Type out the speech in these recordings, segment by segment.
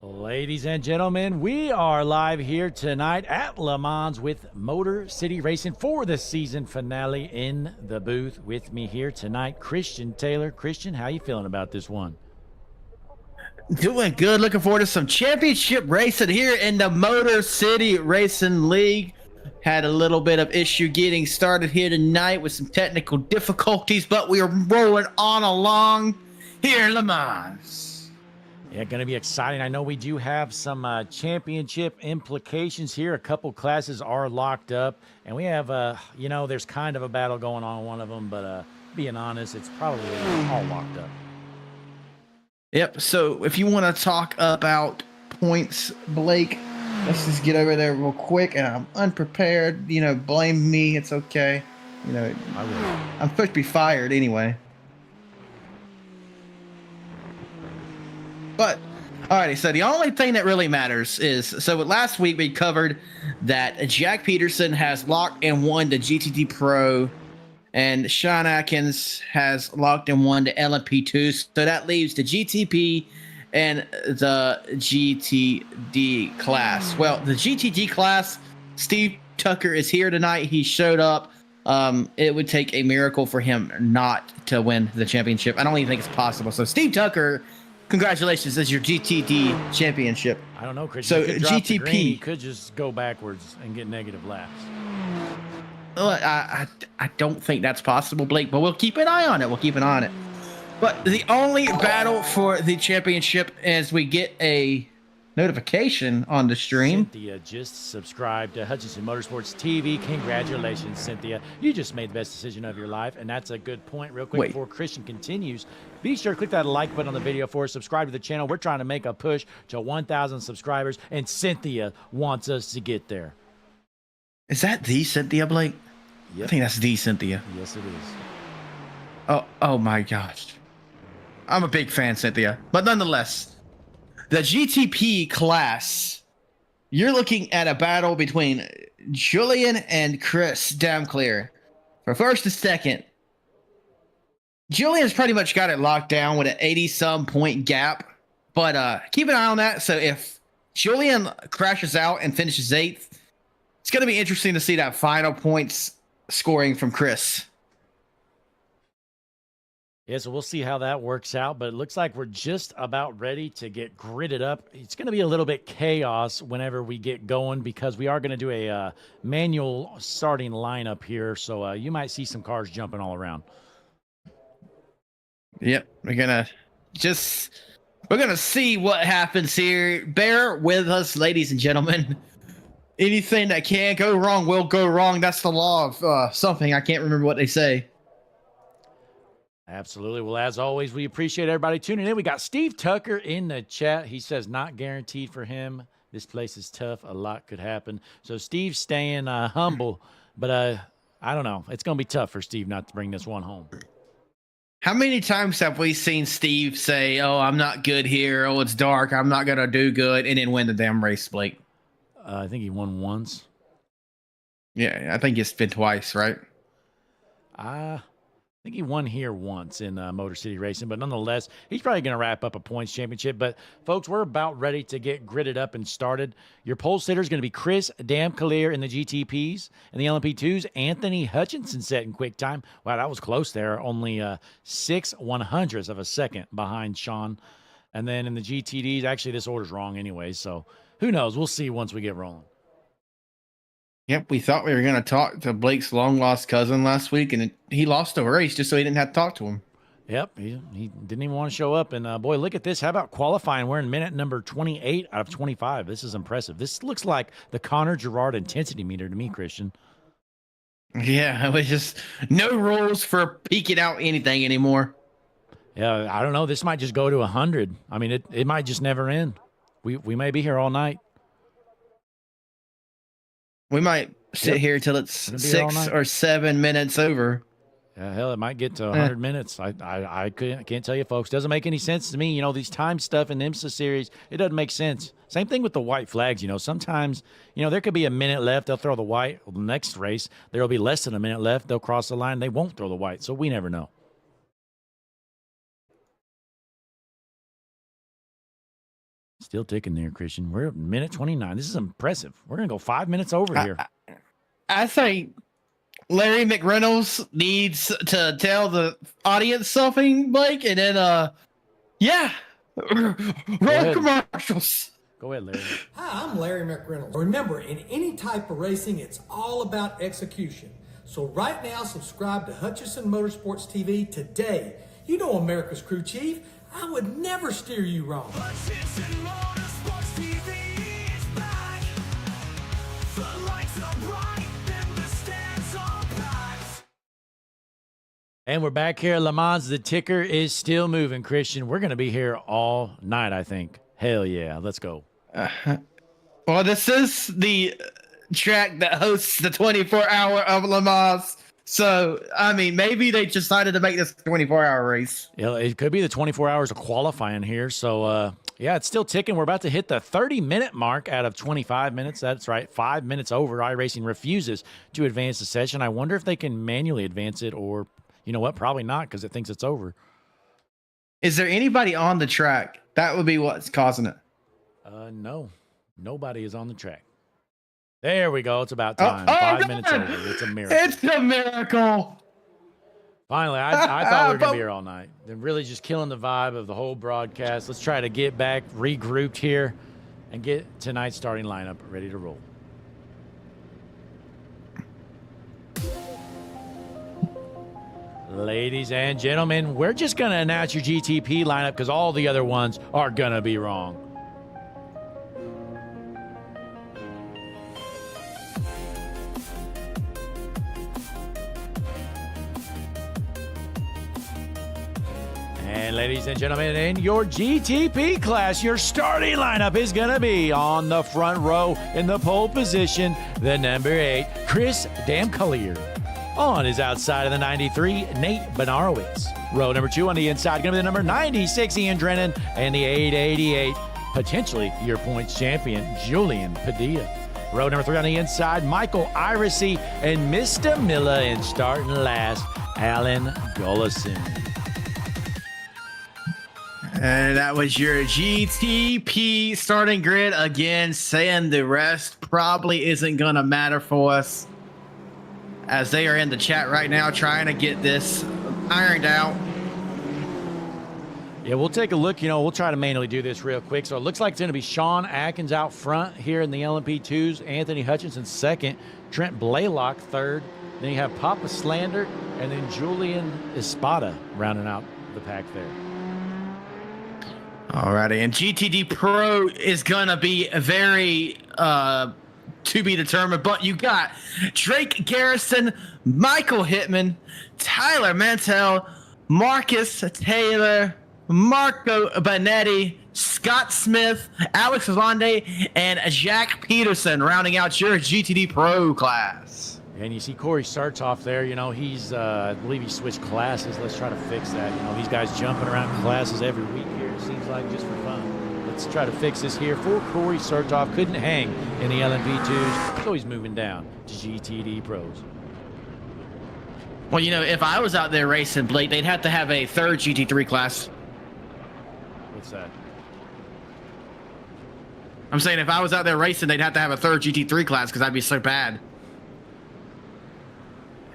Ladies and gentlemen, we are live here tonight at Le Mans with Motor City Racing for the season finale. In the booth with me here tonight, Christian Taylor. Christian, how you feeling about this one? Doing good. Looking forward to some championship racing here in the Motor City Racing League. Had a little bit of issue getting started here tonight with some technical difficulties, but we are rolling on along here in Le Mans. Yeah, going to be exciting. I know we do have some championship implications here. A couple classes are locked up, and we have, there's kind of a battle going on in one of them, but being honest, it's probably all locked up. Yep. So if you want to talk about points, Blake, let's just get over there real quick. And I'm unprepared. Blame me. It's okay. I'm supposed to be fired anyway. But, alrighty, so the only thing that really matters is, so last week we covered that Jack Peterson has locked and won the GTD Pro, and Sean Atkins has locked and won the LMP2, so that leaves the GTP and the GTD class. Well, the GTD class, Steve Tucker is here tonight. He showed up. It would take a miracle for him not to win the championship. I don't even think it's possible. So Steve Tucker, congratulations, as your GTD championship. I don't know, Chris. So GTP he could just go backwards and get negative laps. I don't think that's possible, Blake, but we'll keep an eye on it. But the only battle for the championship is we get a notification on the stream. Cynthia just subscribed to Hutchinson Motorsports TV. Congratulations, Cynthia. You just made the best decision of your life, and that's a good point. Real quick, before Christian continues, be sure to click that like button on the video for us. Subscribe to the channel. We're trying to make a push to 1,000 subscribers, and Cynthia wants us to get there. Is that the Cynthia, Blake? Yep. I think that's the Cynthia. Yes, it Oh is. my gosh. I'm a big fan, Cynthia. But nonetheless, the GTP class, you're looking at a battle between Julian and Chris Damclear for first and second. Julian's pretty much got it locked down with an 80-some point gap, but keep an eye on that. So if Julian crashes out and finishes 8th, it's going to be interesting to see that final points scoring from Chris. Yeah, so we'll see how that works out, but it looks like we're just about ready to get gridded up. It's going to be a little bit chaos whenever we get going because we are going to do a manual starting lineup here, so you might see some cars jumping all around. Yep, we're going to see what happens here. Bear with us, ladies and gentlemen. Anything that can go wrong will go wrong. That's the law of something. I can't remember what they say. Absolutely. Well, as always, we appreciate everybody tuning in. We got Steve Tucker in the chat. He says not guaranteed for him. This place is tough. A lot could happen. So Steve's staying humble, but I don't know. It's going to be tough for Steve not to bring this one home. How many times have we seen Steve say, oh, I'm not good here. Oh, it's dark. I'm not going to do good. And then win the damn race, Blake? I think he won once. Yeah, I think it's been twice, right? I think he won here once in Motor City Racing, but nonetheless, he's probably going to wrap up a points championship. But, folks, we're about ready to get gridded up and started. Your pole sitter is going to be Chris Damclear in the GTPs and the LMP2s. Anthony Hutchinson set in quick time. Wow, that was close there. Only 6/100ths of a second behind Sean. And then in the GTDs, actually, this order's wrong anyway, so who knows? We'll see once we get rolling. Yep, we thought we were going to talk to Blake's long-lost cousin last week, and he lost the race just so he didn't have to talk to him. Yep, he didn't even want to show up. And, boy, look at this. How about qualifying? We're in minute number 28 out of 25. This is impressive. This looks like the Connor Gerard intensity meter to me, Christian. Yeah, it was just no rules for peeking out anything anymore. Yeah, I don't know. This might just go to 100. I mean, it might just never end. We may be here all night. We might sit here till it's 6 or 7 minutes over. Yeah, hell, it might get to 100 minutes. I can't tell you, folks. Doesn't make any sense to me. You know, these time stuff in the IMSA series, it doesn't make sense. Same thing with the white flags. You know, sometimes, there could be a minute left. They'll throw the white. Well, the next race, there will be less than a minute left. They'll cross the line. They won't throw the white. So we never know. Still ticking there, Christian. We're at minute 29. This is impressive. We're going to go 5 minutes over here. I think Larry McReynolds needs to tell the audience something, Blake, and then, yeah, roll commercials. Go ahead, Larry. Hi, I'm Larry McReynolds. Remember, in any type of racing, it's all about execution. So right now, subscribe to Hutchison Motorsports TV today. You know America's crew chief. I would never steer you wrong. Hutchison Motorsports TV is back. The lights are bright and the stands are packed. And we're back here at Le Mans. The ticker is still moving, Christian. We're going to be here all night, I think. Hell yeah. Let's go. Well, this is the track that hosts the 24-hour of Le Mans. So, I mean, maybe they decided to make this a 24-hour race. Yeah, it could be the 24 hours of qualifying here. So, yeah, it's still ticking. We're about to hit the 30-minute mark out of 25 minutes. That's right. 5 minutes over. iRacing refuses to advance the session. I wonder if they can manually advance it, or, you know what, probably not, because it thinks it's over. Is there anybody on the track? That would be what's causing it. No. Nobody is on the track. There we go. It's about time. 5 minutes over. It's a miracle. It's a miracle. Finally, I thought we were going to be here all night. They're really just killing the vibe of the whole broadcast. Let's try to get back regrouped here and get tonight's starting lineup ready to roll. Ladies and gentlemen, we're just going to announce your GTP lineup because all the other ones are going to be wrong. And ladies and gentlemen, in your GTP class, your starting lineup is going to be on the front row in the pole position, the number 8, Chris Damcollier. On his outside of the 93, Nate Benarowitz. Row number 2 on the inside, going to be the number 96, Ian Drennan, and the 888, potentially your points champion, Julian Padilla. Row number 3 on the inside, Michael Irisey, and Mr. Miller in starting last, Alan Gullison. And that was your GTP starting grid. Again, saying the rest probably isn't going to matter for us, as they are in the chat right now trying to get this ironed out. Yeah, we'll take a look. You know, we'll try to manually do this real quick. So it looks like it's going to be Sean Atkins out front here in the LMP2s, Anthony Hutchinson second, Trent Blaylock third. Then you have Papa Slander, and then Julian Espada rounding out the pack there. Alrighty, and GTD Pro is gonna be very to be determined, but you got Drake Garrison, Michael Hittman, Tyler Mantell, Marcus Taylor, Marco Benetti, Scott Smith, Alex Lalonde, and Jack Peterson rounding out your GTD Pro class. And you see Corey Sartoff there. You know, he's, I believe he switched classes. Let's try to fix that. You know, these guys jumping around classes every week here. It seems like just for fun. Let's try to fix this here for Corey Sartoff. Couldn't hang in the LMP2s, so he's moving down to GTD Pros. Well, you know, if I was out there racing, Blake, they'd have to have a third GT3 class. What's that? I'm saying if I was out there racing, they'd have to have a third GT3 class because I'd be so bad.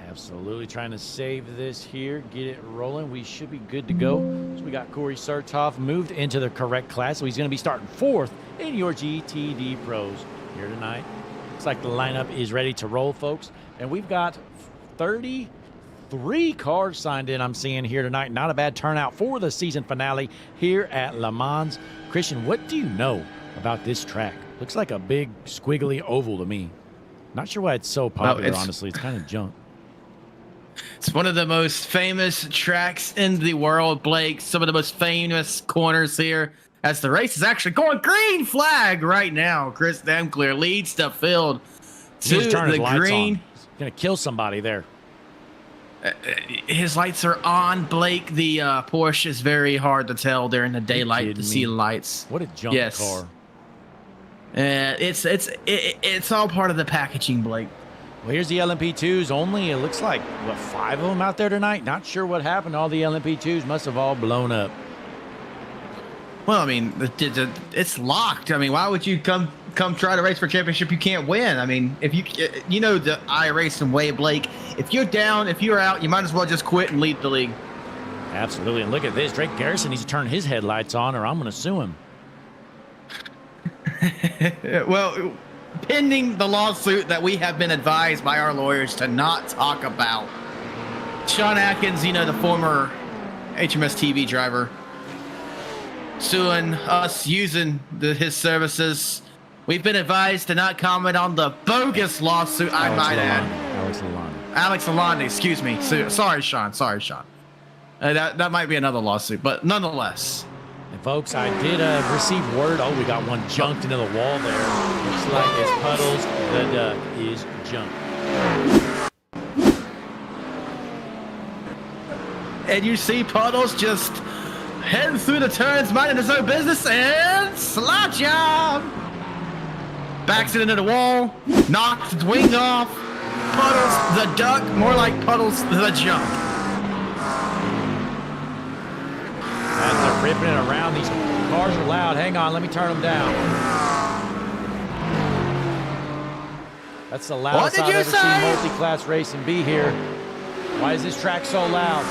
Absolutely trying to save this here, get it rolling. We should be good to go. So we got Corey Sartoff moved into the correct class, so he's going to be starting 4th in your GTD Pros here tonight. Looks like the lineup is ready to roll, folks. And we've got 33 cars signed in, I'm seeing here tonight. Not a bad turnout for the season finale here at Le Mans. Christian, what do you know about this track? Looks like a big squiggly oval to me. Not sure why it's so popular, honestly. It's kind of junk. It's one of the most famous tracks in the world, Blake. Some of the most famous corners here. As the race is actually going green flag right now. Chris Damclear leads the field to the green. He's going to kill somebody there. His lights are on, Blake. The Porsche is very hard to tell during the daylight to see lights. What a junk car. It's all part of the packaging, Blake. Well, here's the LMP2s only. It looks like, what, 5 of them out there tonight? Not sure what happened. All the LMP2s must have all blown up. Well, I mean, it's locked. I mean, why would you come try to race for a championship you can't win? I mean, if you know the iRacing way, Blake. If you're down, if you're out, you might as well just quit and leave the league. Absolutely. And look at this. Drake Garrison needs to turn his headlights on or I'm going to sue him. Well, pending the lawsuit that we have been advised by our lawyers to not talk about. Sean Atkins, you know, the former HMS TV driver, suing us using his services. We've been advised to not comment on the bogus lawsuit, I might add. Alex Lalonde, excuse me. Sorry, Sean. That might be another lawsuit, but nonetheless. And folks, I did receive word. Oh, we got one junked into the wall there. Looks like it's Puddles. The duck is junked. And you see Puddles just heading through the turns, minding his own business, and slot job. Backs it into the wall, knocks its wing off. Puddles the duck, more like Puddles the junk. As they're ripping it around, these cars are loud. Hang on, let me turn them down. That's the loudest I've ever seen multi-class racing be here. Why is this track so loud?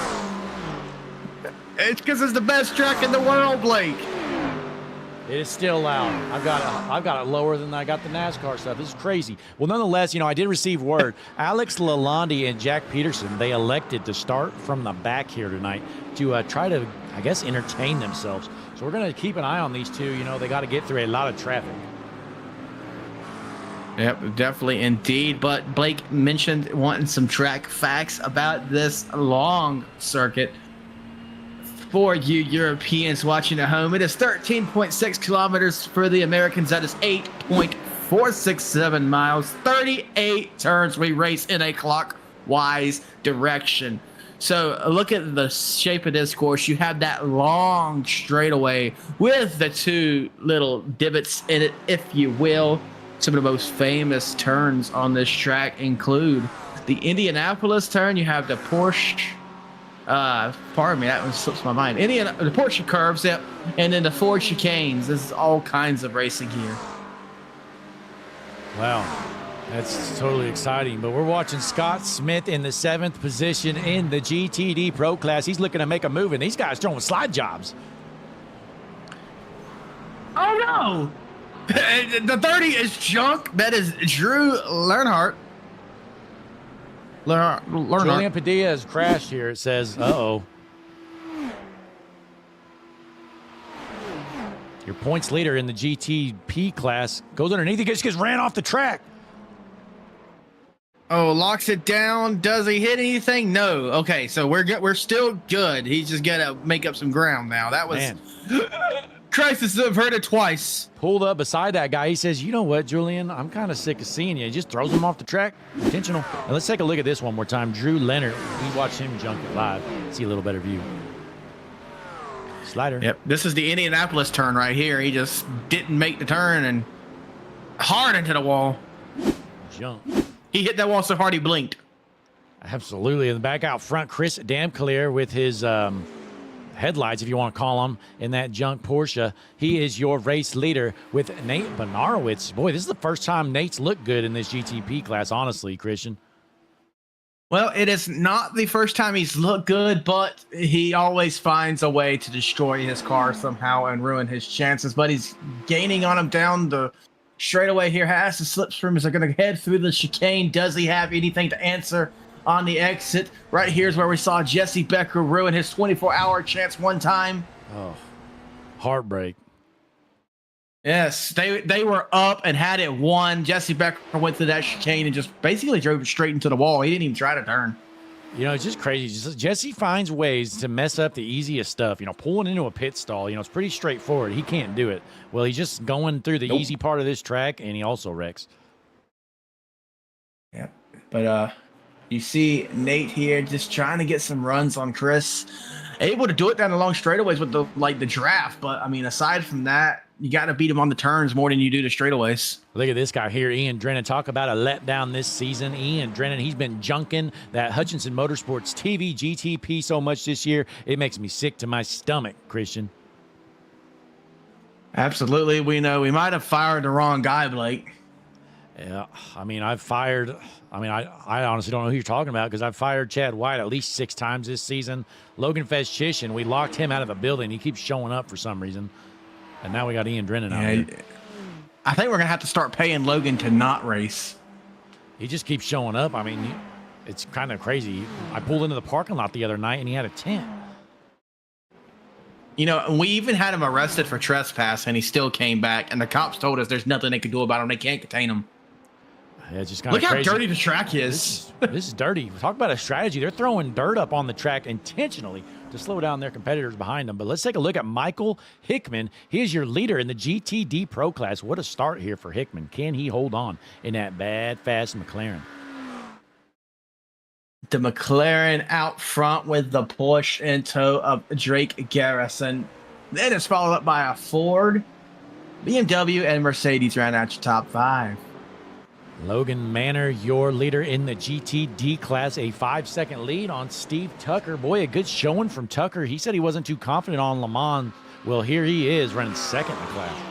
It's because it's the best track in the world, Blake. It is still loud. I've got it lower than I got the NASCAR stuff. This is crazy. Well, nonetheless, you know, I did receive word. Alex Lalonde and Jack Peterson, they elected to start from the back here tonight to try to, I guess, entertain themselves. So we're going to keep an eye on these two. You know, they got to get through a lot of traffic. Yep, definitely indeed. But Blake mentioned wanting some track facts about this long circuit. For you Europeans watching at home, it is 13.6 kilometers. For the Americans, that is 8.467 miles, 38 turns we race in a clockwise direction. So look at the shape of this course. You have that long straightaway with the two little divots in it, if you will. Some of the most famous turns on this track include the Indianapolis turn. You have the Porsche. Pardon me, that one slips my mind. The Porsche curves, yep, and then the Ford chicanes. This is all kinds of racing here. Wow, that's totally exciting. But we're watching Scott Smith in the 7th position in the GTD Pro class. He's looking to make a move, and these guys throwing slide jobs. Oh no! The 30 is junk. That is Drew Learnhardt. Julian Padilla has crashed here. It says, uh-oh. Your points leader in the GTP class goes underneath. He just gets ran off the track. Oh, locks it down. Does he hit anything? No. Okay, so we're still good. He's just got to make up some ground now. That was... Crisis, I've heard it twice. Pulled up beside that guy. He says, you know what, Julian? I'm kind of sick of seeing you. He just throws him off the track. Intentional. And let's take a look at this one more time. Drew Leonard. We watched him junk it live. See a little better view. Slider. Yep. This is the Indianapolis turn right here. He just didn't make the turn and hard into the wall. Jump. He hit that wall so hard he blinked. Absolutely. In the back out front, Chris Damclear with his headlights, if you want to call them, in that junk Porsche. He is your race leader with Nate Bonarowitz. Boy, this is the first time Nate's looked good in this GTP class, honestly, Christian. Well, it is not the first time he's looked good, but he always finds a way to destroy his car somehow and ruin his chances. But he's gaining on him down the straightaway here. Has the slipstream. Is going to head through the chicane. Does he have anything to answer on the exit? Right here's where we saw Jesse Becker ruin his 24-hour chance one time. Oh, heartbreak. Yes, they were up and had it won. Jesse Becker went through that chicane and just basically drove it straight into the wall. He didn't even try to turn. You know, it's just crazy. Jesse finds ways to mess up the easiest stuff. You know, pulling into a pit stall, you know, it's pretty straightforward. He can't do it. Well, he's just going through the easy part of this track, and he also wrecks. Yeah, but you see Nate here just trying to get some runs on Chris. Able to do it down the long straightaways with the draft, but I mean, aside from that, you got to beat him on the turns more than you do the straightaways. Look at this guy here, Ian Drennan. Talk about a letdown this season. Ian Drennan, he's been junking that Hutchinson Motorsports TV GTP so much this year. It makes me sick to my stomach, Christian. Absolutely. We know we might have fired the wrong guy, Blake. Yeah, I mean, I honestly don't know who you're talking about because I've fired Chad White at least 6 times this season. Logan Feshishin, we locked him out of the building. He keeps showing up for some reason. And now we got Ian Drennan out here. I think we're going to have to start paying Logan to not race. He just keeps showing up. I mean, it's kind of crazy. I pulled into the parking lot the other night and he had a tent. You know, we even had him arrested for trespass and he still came back. And the cops told us there's nothing they can do about him. They can't contain him. Yeah, it's just kind of crazy. Look how dirty the track is. This is dirty. Talk about a strategy. They're throwing dirt up on the track intentionally to slow down their competitors behind them. But let's take a look at Michael Hickman. He is your leader in the GTD Pro class. What a start here for Hickman. Can he hold on in that bad, fast McLaren? The McLaren out front with the Porsche in tow of Drake Garrison. Then it's followed up by a Ford, BMW, and Mercedes round out your top 5. Logan Manor, your leader in the GTD class, a 5-second lead on Steve Tucker. Boy, a good showing from Tucker. He said he wasn't too confident on Le Mans. Well, here he is running second in the class.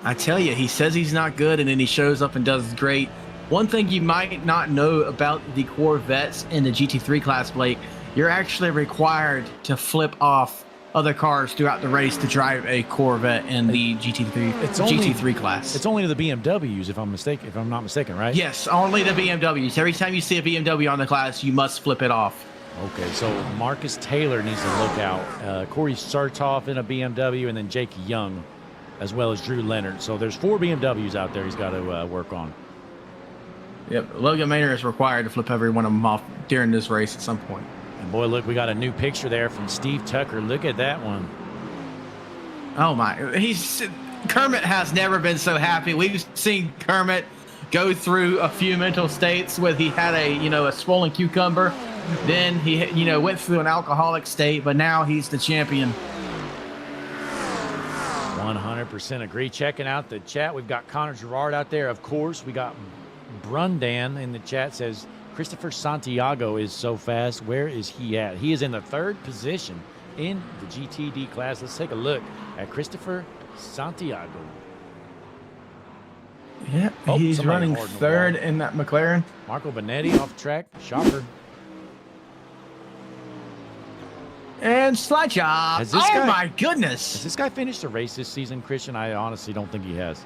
I tell you, he says he's not good, and then he shows up and does great. One thing you might not know about the Corvettes in the GT3 class, Blake, you're actually required to flip off other cars throughout the race to drive a Corvette in the GT3 class. It's only the BMWs, if I'm not mistaken, right? Yes, only the BMWs. Every time you see a BMW on the class, you must flip it off. Okay, so Marcus Taylor needs to look out. Corey Sartoff in a BMW, and then Jake Young, as well as Drew Leonard. So there's 4 BMWs out there he's got to work on. Yep, Logan Maynard is required to flip every one of them off during this race at some point. And boy, look, we got a new picture there from Steve Tucker. Look at that one. Oh my, Kermit has never been so happy. We've seen Kermit go through a few mental states where he had a swollen cucumber. Then he went through an alcoholic state, but now he's the champion. 100% agree. Checking out the chat, we've got Connor Gerard out there. Of course, we got Brundan in the chat says, Christopher Santiago is so fast. Where is he at? He is in the 3rd position in the GTD class. Let's take a look at Christopher Santiago. Yeah, he's running 3rd in that McLaren. Marco Benetti off track. Shocker. And slide job. My goodness. Has this guy finished a race this season, Christian? I honestly don't think he has.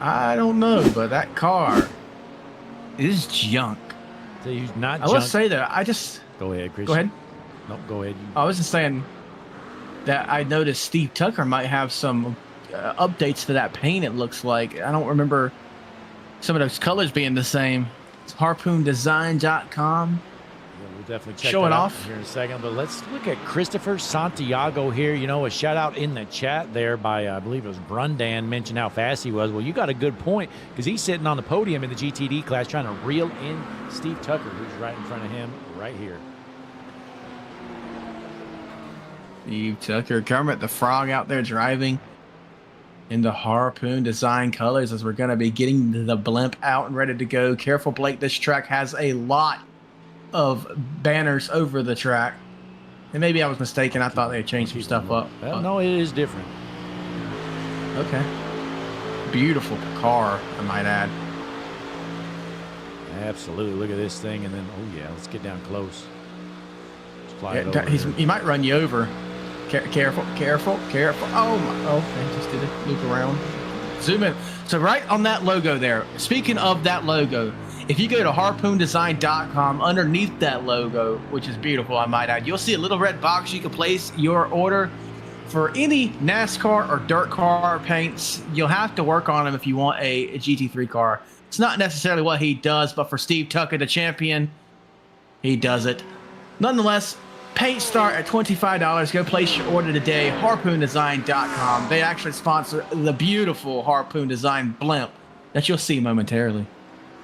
I don't know, but that car is junk. So he's not I will say that Go ahead, Christian. Go ahead. No, go ahead. I was just saying that I noticed Steve Tucker might have some updates to that paint, it looks like. I don't remember some of those colors being the same. It's harpoondesign.com. We'll definitely check Showing that out off here in a second, but let's look at Christopher Santiago here. A shout out in the chat there by, I believe it was Brundan, mentioned how fast he was. Well, you got a good point because he's sitting on the podium in the GTD class trying to reel in Steve Tucker, who's right in front of him right here. Steve Tucker, Kermit the Frog out there driving in the Harpoon design colors as we're going to be getting the blimp out and ready to go. Careful, Blake. This track has a lot of banners over the track. And maybe I was mistaken. I thought they had changed some stuff up. Well, no, it is different. Okay. Beautiful car, I might add. Absolutely. Look at this thing. And then, oh, yeah, let's get down close. Let's fly it over he might run you over. Careful. Oh, my. Okay, just did a loop around. Zoom in. So right on that logo there, speaking of that logo, if you go to harpoondesign.com, underneath that logo, which is beautiful, I might add, you'll see a little red box. You can place your order for any NASCAR or dirt car paints. You'll have to work on them if you want a GT3 car. It's not necessarily what he does, but for Steve Tucker, the champion, he does it. Nonetheless, paints start at $25. Go place your order today, harpoondesign.com. They actually sponsor the beautiful Harpoon Design blimp that you'll see momentarily.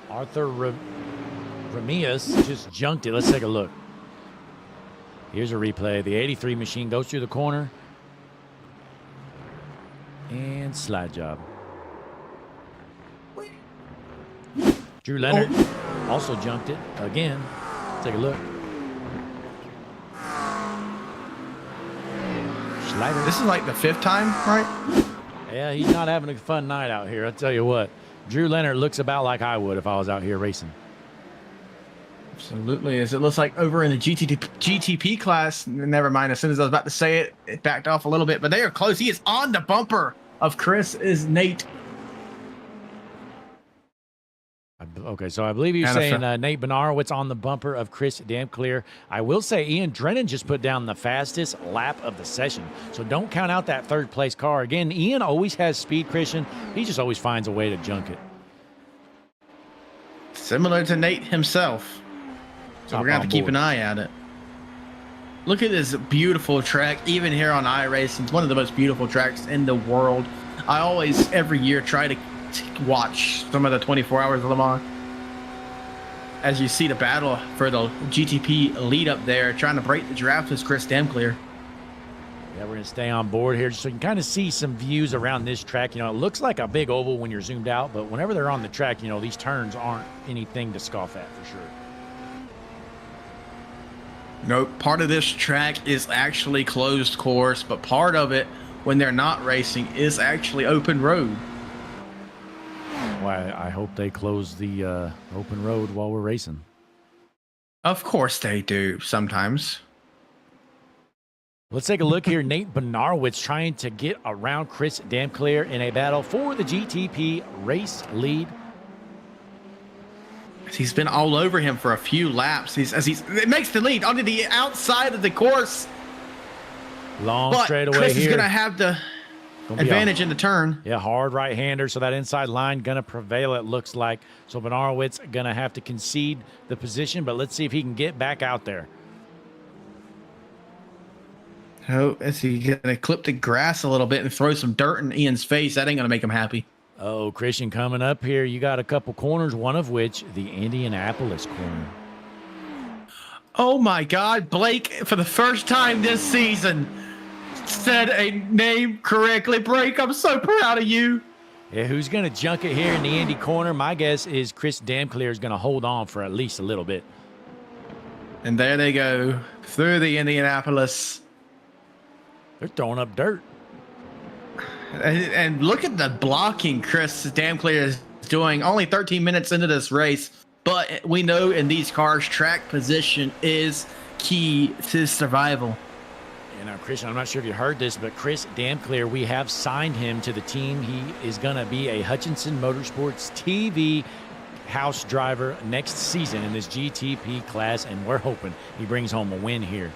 Arthur Ramirez just junked it. Let's take a look. Here's a replay. The 83 machine goes through the corner. And slide job. Drew Leonard also junked it again. Take a look. Slider. This is like the 5th time, right? Yeah, he's not having a fun night out here. I'll tell you what. Drew Leonard looks about like I would if I was out here racing. Absolutely. As it looks like over in the GTP class, never mind. As soon as I was about to say it, it backed off a little bit. But they are close. He is on the bumper of Chris is Nate. Okay, so I believe you're saying Nate Benarowitz on the bumper of Chris Damclear. I will say Ian Drennan just put down the fastest lap of the session. So don't count out that 3rd place car. Again, Ian always has speed, Christian. He just always finds a way to junk it. Similar to Nate himself. So we're going to have to keep an eye at it. Look at this beautiful track, even here on iRacing. It's one of the most beautiful tracks in the world. I always, every year, try to watch some of the 24 hours of Le Mans. As you see the battle for the GTP lead up there, trying to break the draft is Chris Damclear. Yeah, we're going to stay on board here just so you can kind of see some views around this track. You know, it looks like a big oval when you're zoomed out, but whenever they're on the track, you know, these turns aren't anything to scoff at for sure. No, part of this track is actually closed course, but part of it, when they're not racing, is actually open road. Well, I hope they close the open road while we're racing. Of course they do, sometimes. Let's take a look here. Nate Benarowitz trying to get around Chris Damclear in a battle for the GTP race lead. He's been all over him for a few laps. It makes the lead onto the outside of the course. Long but straightaway Chris here. is going to have the advantage in the turn. Yeah, hard right-hander, so that inside line going to prevail, it looks like. So Benarowitz going to have to concede the position, but let's see if he can get back out there. Oh, is he going to clip the grass a little bit and throw some dirt in Ian's face? That ain't going to make him happy. Oh, Christian, coming up here, you got a couple corners, one of which the Indianapolis corner. Oh, my God. Blake, for the first time this season, said a name correctly. Blake, I'm so proud of you. Yeah, who's going to junk it here in the Indy corner? My guess is Chris Damclear is going to hold on for at least a little bit. And there they go, through the Indianapolis. They're throwing up dirt. And look at the blocking Chris Damclear is doing. Only 13 minutes into this race, but we know in these cars, track position is key to survival. And now, Christian, I'm not sure if you heard this, but Chris Damclear, we have signed him to the team. He is going to be a Hutchinson Motorsports TV house driver next season in this GTP class, and we're hoping he brings home a win here.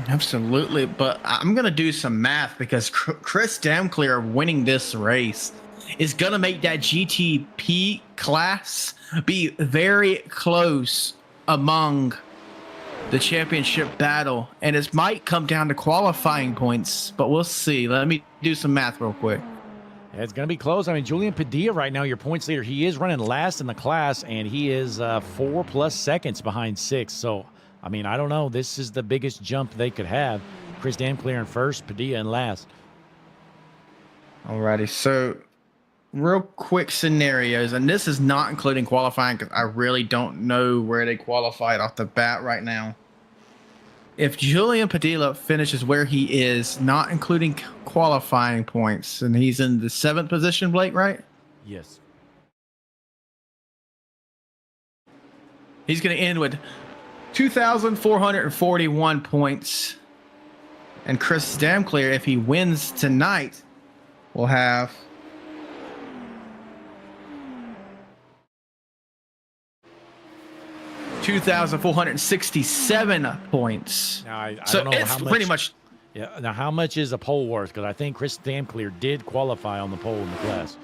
Absolutely, but I'm going to do some math because Chris Damclear winning this race is going to make that GTP class be very close among the championship battle, and it might come down to qualifying points, but we'll see. Let me do some math real quick. Yeah, it's going to be close. I mean, Julian Padilla right now, your points leader, he is running last in the class, and he is 4+ seconds behind 6th. So, I mean, I don't know. This is the biggest jump they could have. Chris Damclear in first, Padilla in last. Alrighty, so real quick scenarios, and this is not including qualifying because I really don't know where they qualified off the bat right now. If Julian Padilla finishes where he is, not including qualifying points, and he's in the 7th position, Blake, right? Yes. He's going to end with 2,441 points. And Chris Damclear, if he wins tonight, will have 2,467 points. Now, I so don't know it's how much, pretty much. Yeah. Now, how much is a pole worth? Because I think Chris Damclear did qualify on the pole in the class.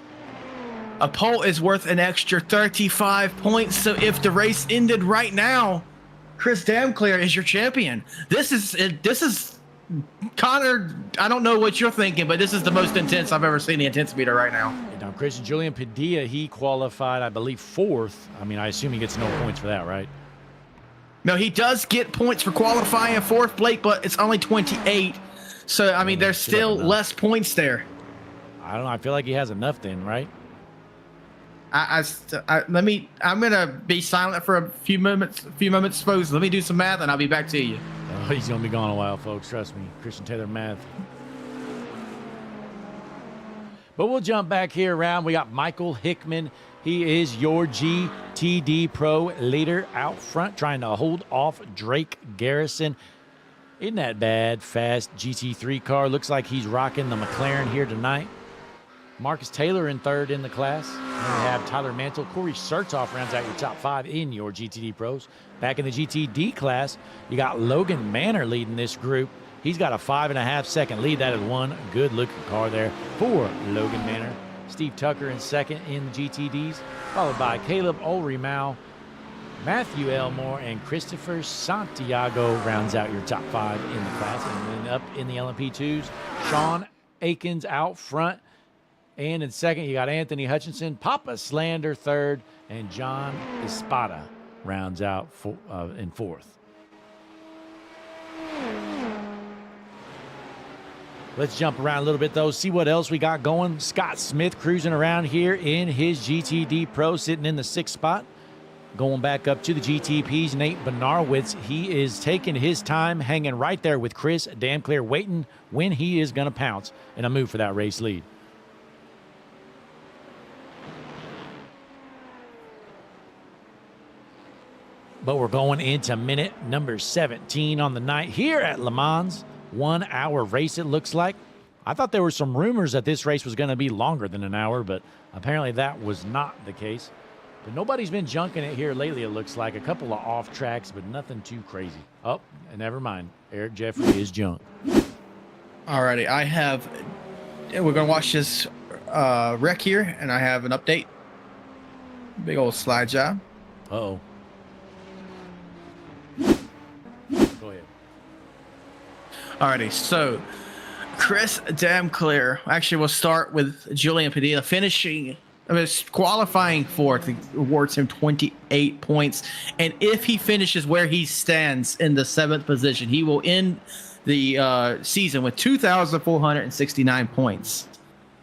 A pole is worth an extra 35 points. So if the race ended right now, Chris Damclear is your champion. This is Connor. I don't know what you're thinking, but this is the most intense I've ever seen the intense meter right now. Now, Christian, Julian Padilla, he qualified, I believe, 4th. I mean, I assume he gets no points for that, right? No, he does get points for qualifying 4th, Blake, but it's only 28. So, I mean, there's still less points there. I don't know. I feel like he has enough then, right? I'm gonna be silent for a few moments. Suppose. Let me do some math, and I'll be back to you. Oh, he's going to be gone a while, folks. Trust me. Christian Taylor math. But we'll jump back here around. We got Michael Hickman. He is your GTD Pro leader out front, trying to hold off Drake Garrison. Isn't that bad? Fast GT3 car. Looks like he's rocking the McLaren here tonight. Marcus Taylor in third in the class. And we have Tyler Mantle. Corey Sertoff rounds out your top 5 in your GTD Pros. Back in the GTD class, you got Logan Manor leading this group. He's got a 5.5 second lead. That is one good-looking car there for Logan Manor. Steve Tucker in second in the GTDs, followed by Caleb Ulrymau, Matthew Elmore, and Christopher Santiago rounds out your top 5 in the class. And then up in the LMP2s, Sean Akins out front. And in second, you got Anthony Hutchinson, Papa Slander third, and John Espada rounds out in fourth. Let's jump around a little bit, though, see what else we got going. Scott Smith cruising around here in his GTD Pro, sitting in the 6th spot. Going back up to the GTPs, Nate Benarwitz, he is taking his time, hanging right there with Chris Damclear, waiting when he is going to pounce in a move for that race lead. But we're going into minute number 17 on the night here at Le Mans. 1 hour race, it looks like. I thought there were some rumors that this race was going to be longer than an hour, but apparently that was not the case. But nobody's been junking it here lately, it looks like. A couple of off tracks, but nothing too crazy. Oh, and never mind. Eric Jeffrey is junk. Alrighty, we're going to watch this wreck here, and I have an update. Big old slide job. Uh-oh. Go ahead. Alrighty, so Chris Damclear. Actually, we'll start with Julian Padilla qualifying fourth. Awards him 28 points. And if he finishes where he stands in the 7th position, he will end the season with 2,469 points.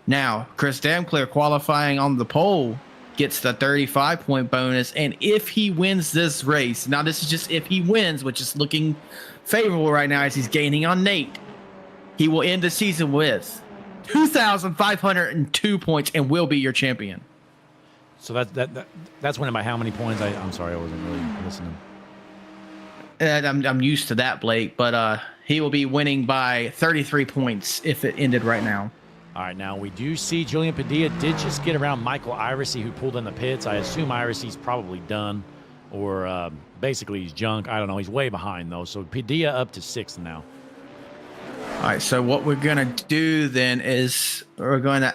Now, Chris Damclear qualifying on the pole gets the 35-point bonus. And if he wins this race, now this is just if he wins, which is looking favorable right now as he's gaining on Nate, he will end the season with 2,502 points and will be your champion. So that's winning by how many points? I'm sorry, I wasn't really listening. And I'm used to that, Blake, but he will be winning by 33 points if it ended right now. All right, now we do see Julian Padilla did just get around Michael Irisey, who pulled in the pits. I assume Irisey's probably done, or basically he's junk. I don't know. He's way behind, though. So Padilla up to 6th now. All right, so what we're going to do then is we're going to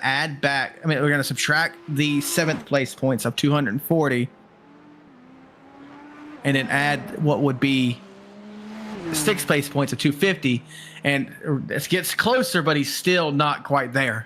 we're going to subtract the 7th place points of 240 and then add what would be 6th place points of 250. And it gets closer, but he's still not quite there.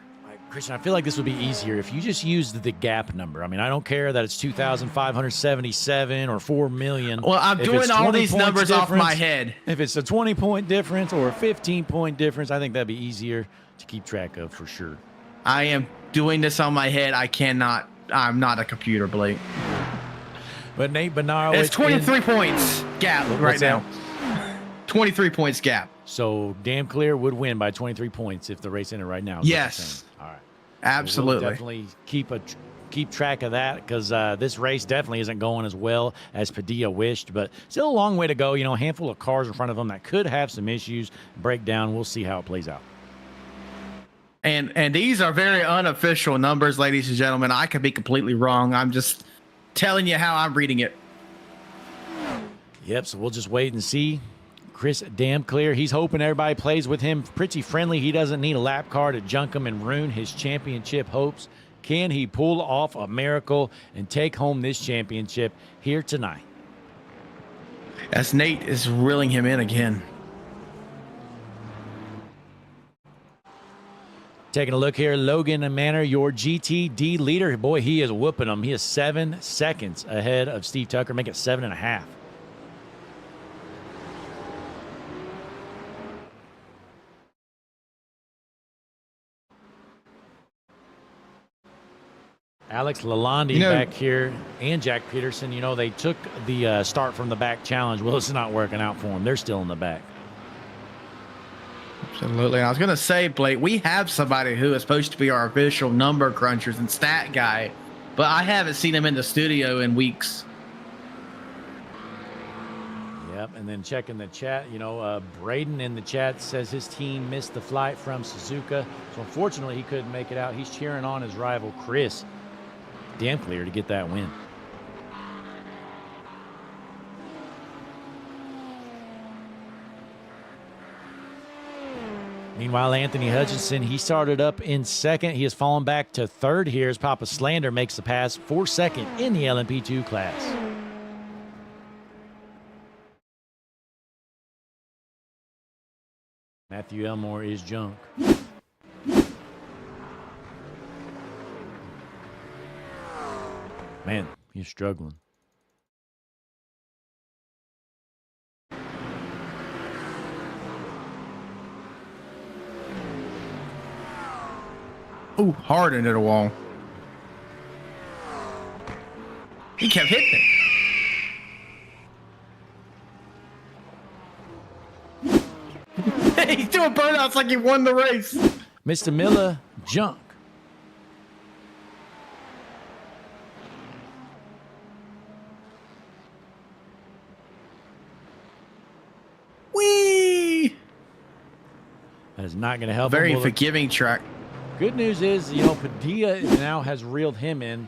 Christian, I feel like this would be easier if you just used the gap number. I mean, I don't care that it's 2,577 or 4 million. Well, I'm doing all these numbers off my head. If it's a 20-point difference or a 15-point difference, I think that'd be easier to keep track of for sure. I am doing this on my head. I'm not a computer, Blake. But Nate Benaro, it's 23 points gap right now. 23 points gap. So Damclear would win by 23 points if the race ended right now. Yes. All right. Absolutely. We'll definitely keep track of that because this race definitely isn't going as well as Padilla wished, but still a long way to go. You know, a handful of cars in front of them that could have some issues, break down. We'll see how it plays out. And these are very unofficial numbers, ladies and gentlemen. I could be completely wrong. I'm just telling you how I'm reading it. Yep, so we'll just wait and see. Chris Damclear, he's hoping everybody plays with him pretty friendly. He doesn't need a lap car to junk him and ruin his championship hopes. Can he pull off a miracle and take home this championship here tonight? As Nate is reeling him in again. Taking a look here, Logan Manor, your GTD leader. Boy, he is whooping him. He is 7 seconds ahead of Steve Tucker, make it 7.5. Alex Lalonde back here and Jack Peterson, they took the start from the back challenge. Well, it's not working out for them. They're still in the back. Absolutely. And I was going to say, Blake, we have somebody who is supposed to be our official number crunchers and stat guy, but I haven't seen him in the studio in weeks. Yep, and then checking the chat, Braden in the chat says his team missed the flight from Suzuka, so unfortunately he couldn't make it out. He's cheering on his rival Chris. Damn clear to get that win. Meanwhile, Anthony Hutchinson, he started up in second. He has fallen back to third here as Papa Slander makes the pass for second in the LMP2 class. Matthew Elmore is junk. Man, he's struggling. Ooh, hard into the wall. He kept hitting it. He's doing burnouts like he won the race. Mr. Miller, junk. Whee! That is not going to help. Very forgiving track. Good news is, Padilla now has reeled him in.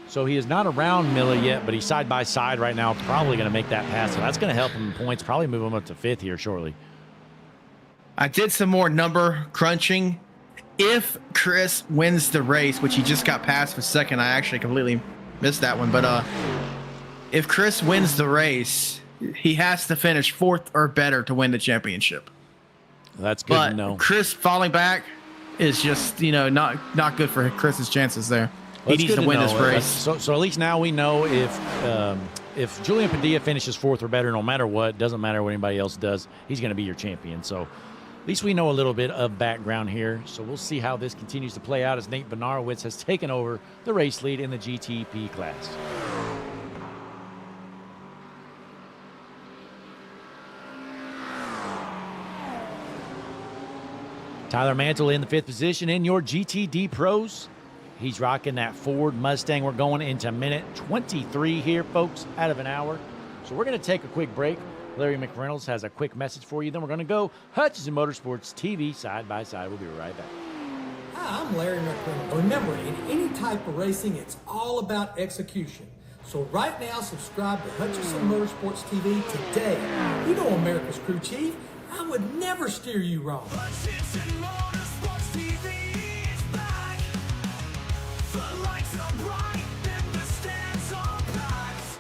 So he is not around Miller yet, but he's side by side right now. Probably going to make that pass. So that's going to help him in points. Probably move him up to fifth here shortly. I did some more number crunching. If Chris wins the race, which he just got passed for second, I actually completely missed that one. But if Chris wins the race, he has to finish fourth or better to win the championship. That's good to know. Chris falling back is just, not good for Chris's chances there. He needs to win this race. So at least now we know if Julian Padilla finishes fourth or better, no matter what, doesn't matter what anybody else does, he's going to be your champion. So at least we know a little bit of background here. So we'll see how this continues to play out as Nate Benarowitz has taken over the race lead in the GTP class. Tyler Mantle in the fifth position in your GTD Pros. He's rocking that Ford Mustang. We're going into minute 23 here, folks, out of an hour. So we're going to take a quick break. Larry McReynolds has a quick message for you. Then we're going to go Hutchinson Motorsports TV side by side. We'll be right back. Hi, I'm Larry McReynolds. Remember, in any type of racing, it's all about execution. So right now, subscribe to Hutchinson Motorsports TV today. You know America's crew chief. I would never steer you wrong. Hutchinson Motorsports TV is back. The lights are bright and the stands are packed.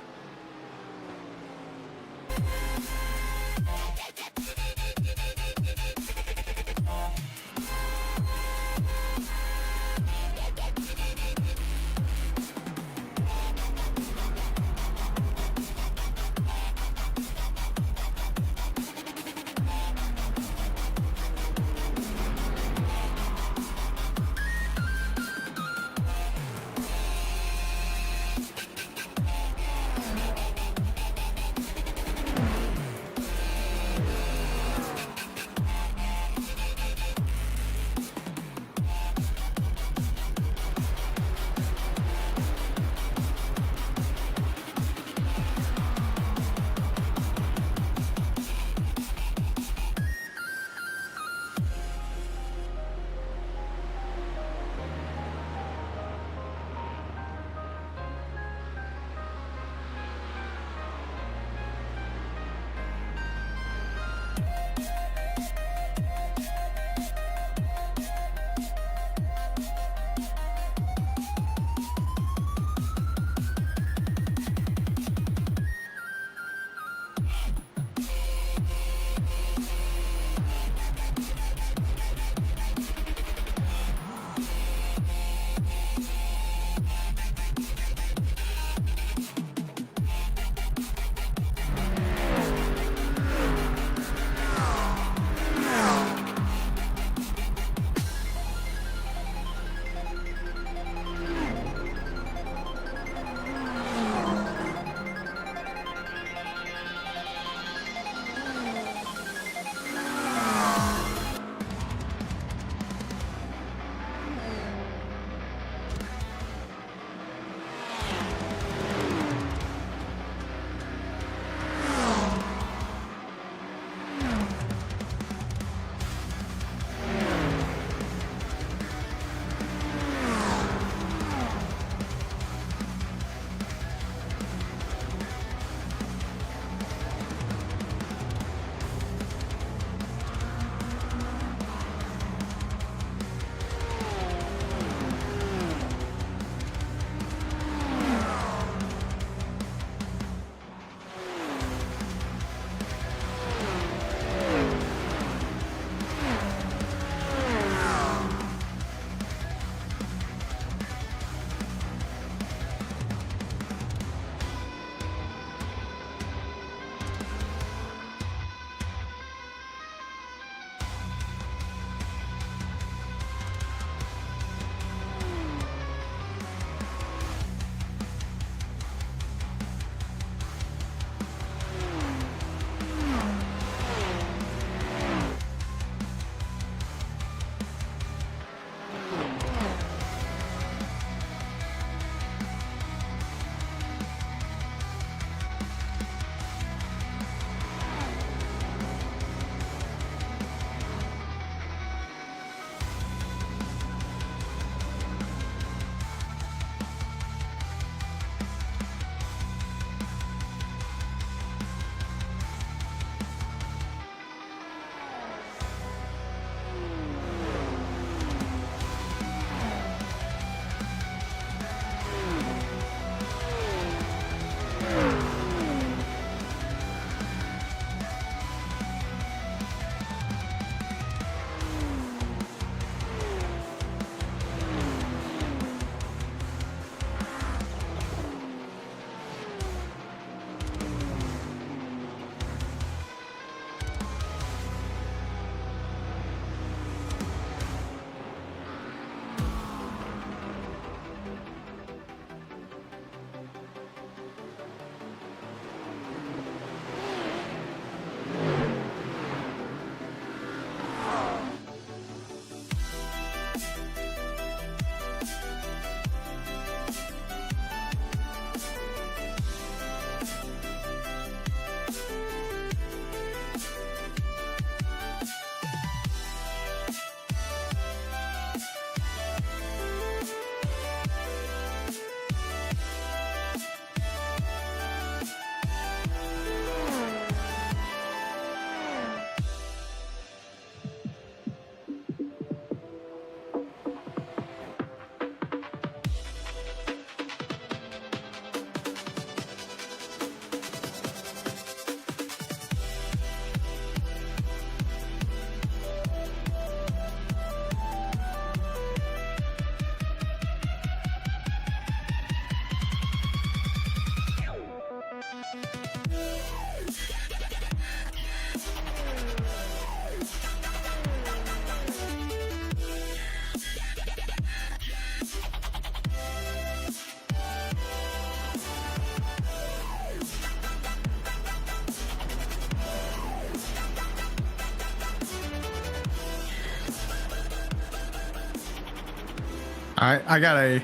All right, I got a.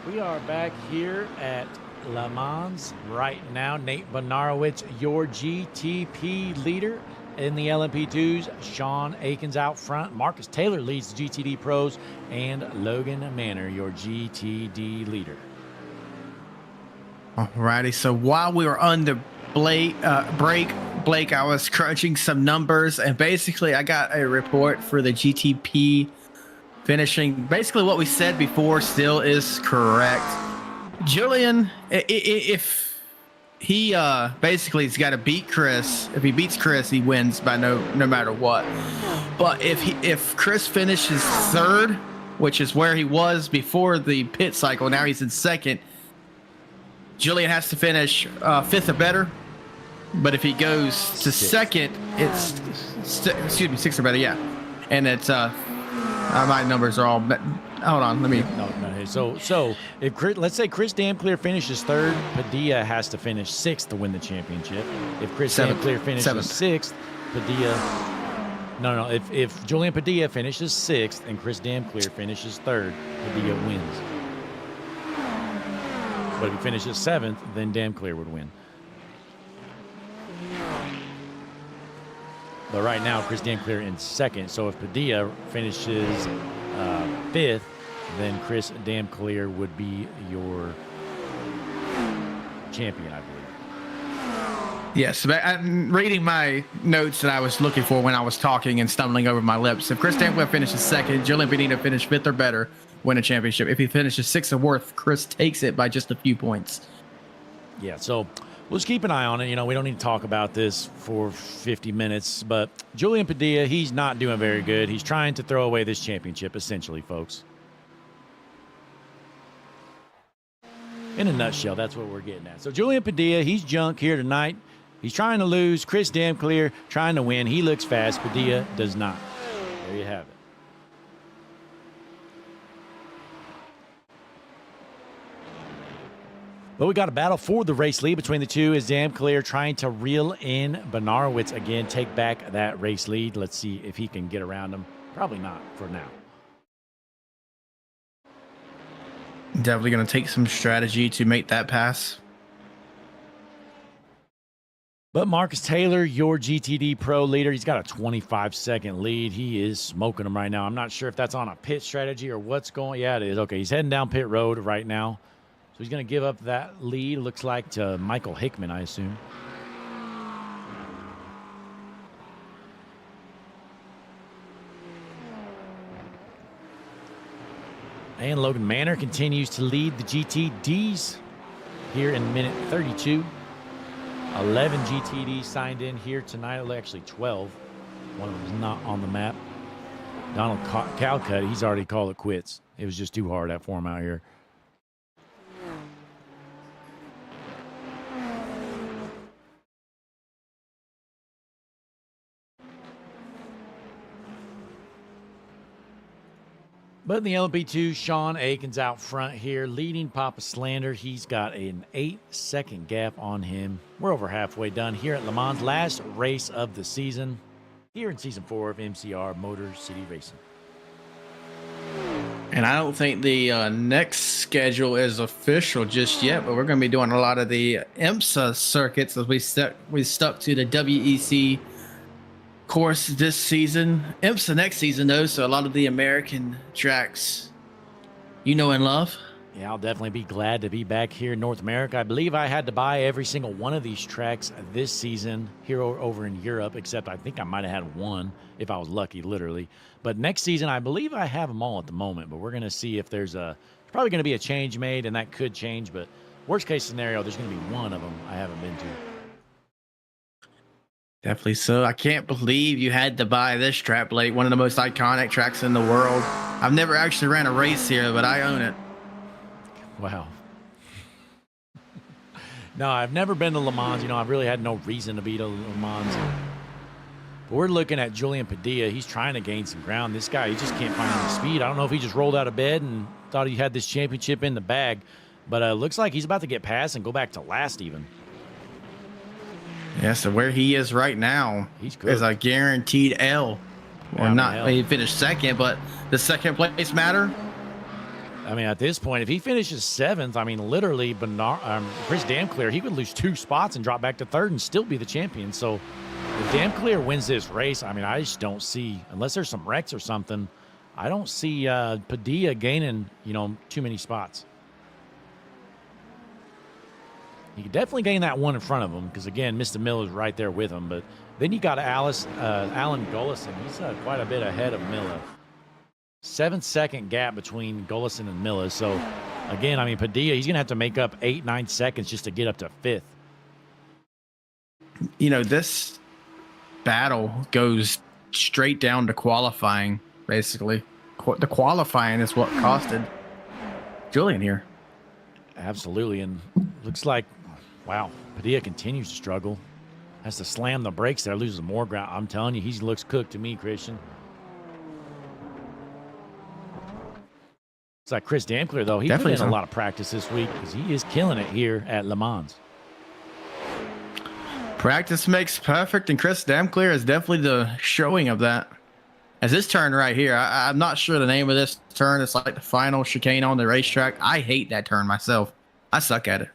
We are back here at Le Mans right now. Nate Bonarowitz, your GTP leader in the LMP2s. Sean Aikens out front. Marcus Taylor leads the GTD Pros. And Logan Manor, your GTD leader. Alrighty, so while we were on the break, Blake, I was crunching some numbers, and basically I got a report for the GTP finishing. Basically what we said before still is correct. Julian, if he basically he's got to beat Chris. If he beats Chris, he wins by no matter what. But if Chris finishes third, which is where he was before the pit cycle, now he's in second. Julian has to finish fifth or better, but if he goes to second, it's excuse me, sixth or better, yeah. And it's my numbers are all. Hold on, let me. No. So if Chris, let's say Chris Damclear finishes third, Padilla has to finish sixth to win the championship. If Chris Damclear finishes sixth, Padilla. No. If Julian Padilla finishes sixth and Chris Damclear finishes third, Padilla wins. But if he finishes seventh, then Damclear would win. But right now, Chris Damclear in second. So if Padilla finishes fifth, then Chris Damclear would be your champion, I believe. Yes, but I'm reading my notes that I was looking for when I was talking and stumbling over my lips. If Chris Damclear finishes second, Julian Padilla finish fifth or better, win a championship. If he finishes sixth or worth, Chris takes it by just a few points. Yeah, so we'll just keep an eye on it. You know, we don't need to talk about this for 50 minutes, but Julian Padilla, he's not doing very good. He's trying to throw away this championship, essentially, folks. In a nutshell, that's what we're getting at. So Julian Padilla, he's junk here tonight. He's trying to lose. Chris Damclear trying to win. He looks fast. Padilla does not. There you have it. But we got a battle for the race lead between the two as Damclear trying to reel in Bonarowitz again, take back that race lead. Let's see if he can get around him. Probably not for now. Definitely going to take some strategy to make that pass. But Marcus Taylor, your GTD Pro leader, he's got a 25-second lead. He is smoking him right now. I'm not sure if that's on a pit strategy or what's going. Yeah, it is. Okay, he's heading down pit road right now. So he's going to give up that lead, looks like, to Michael Hickman, I assume. And Logan Manor continues to lead the GTDs here in minute 32. 11 GTDs signed in here tonight. Actually, 12. One of them is not on the map. Donald Calcutt, he's already called it quits. It was just too hard for him out here. But in the LMP2, Sean Aikens out front here, leading Papa Slander. He's got an 8-second gap on him. We're over halfway done here at Le Mans, last race of the season, here in Season 4 of MCR Motor City Racing. And I don't think the next schedule is official just yet, but we're going to be doing a lot of the IMSA circuits as we stuck to the WEC course this season. IMSA next season though, so a lot of the American tracks you know and love. Yeah, I'll definitely be glad to be back here in North America. I believe I had to buy every single one of these tracks this season here over in Europe, except I think I might have had one if I was lucky, literally. But next season, I believe I have them all at the moment, but we're going to see if there's probably going to be a change made, and that could change, but worst case scenario, there's going to be one of them I haven't been to. Definitely so. I can't believe you had to buy this track, Blake. One of the most iconic tracks in the world. I've never actually ran a race here, but I own it. Wow. No, I've never been to Le Mans. You know, I've really had no reason to be to Le Mans. But we're looking at Julian Padilla. He's trying to gain some ground. This guy, he just can't find any speed. I don't know if he just rolled out of bed and thought he had this championship in the bag. But looks like he's about to get past and go back to last even. Yeah, so where he is right now is a guaranteed L. Well, not he finished second, but the second place matter. I mean, at this point, if he finishes 7th, I mean, literally, Chris Damclear, he could lose 2 spots and drop back to 3rd and still be the champion. So if Damclear wins this race, I mean, I just don't see, unless there's some wrecks or something, I don't see Padilla gaining, too many spots. He could definitely gain that one in front of him because, again, Mr. Miller's right there with him. But then you got Alan Gullison. He's quite a bit ahead of Miller. 7-second gap between Gullison and Miller. So, again, I mean, Padilla, he's going to have to make up 8-9 seconds just to get up to 5th. This battle goes straight down to qualifying, basically. The qualifying is what costed Julian here. Absolutely. And looks like, wow, Padilla continues to struggle. Has to slam the brakes there, loses more ground. I'm telling you, he looks cooked to me, Christian. It's like Chris Damclear, though. He put in a lot of practice this week because he is killing it here at Le Mans. Practice makes perfect, and Chris Damclear is definitely the showing of that. As this turn right here, I'm not sure the name of this turn. It's like the final chicane on the racetrack. I hate that turn myself. I suck at it.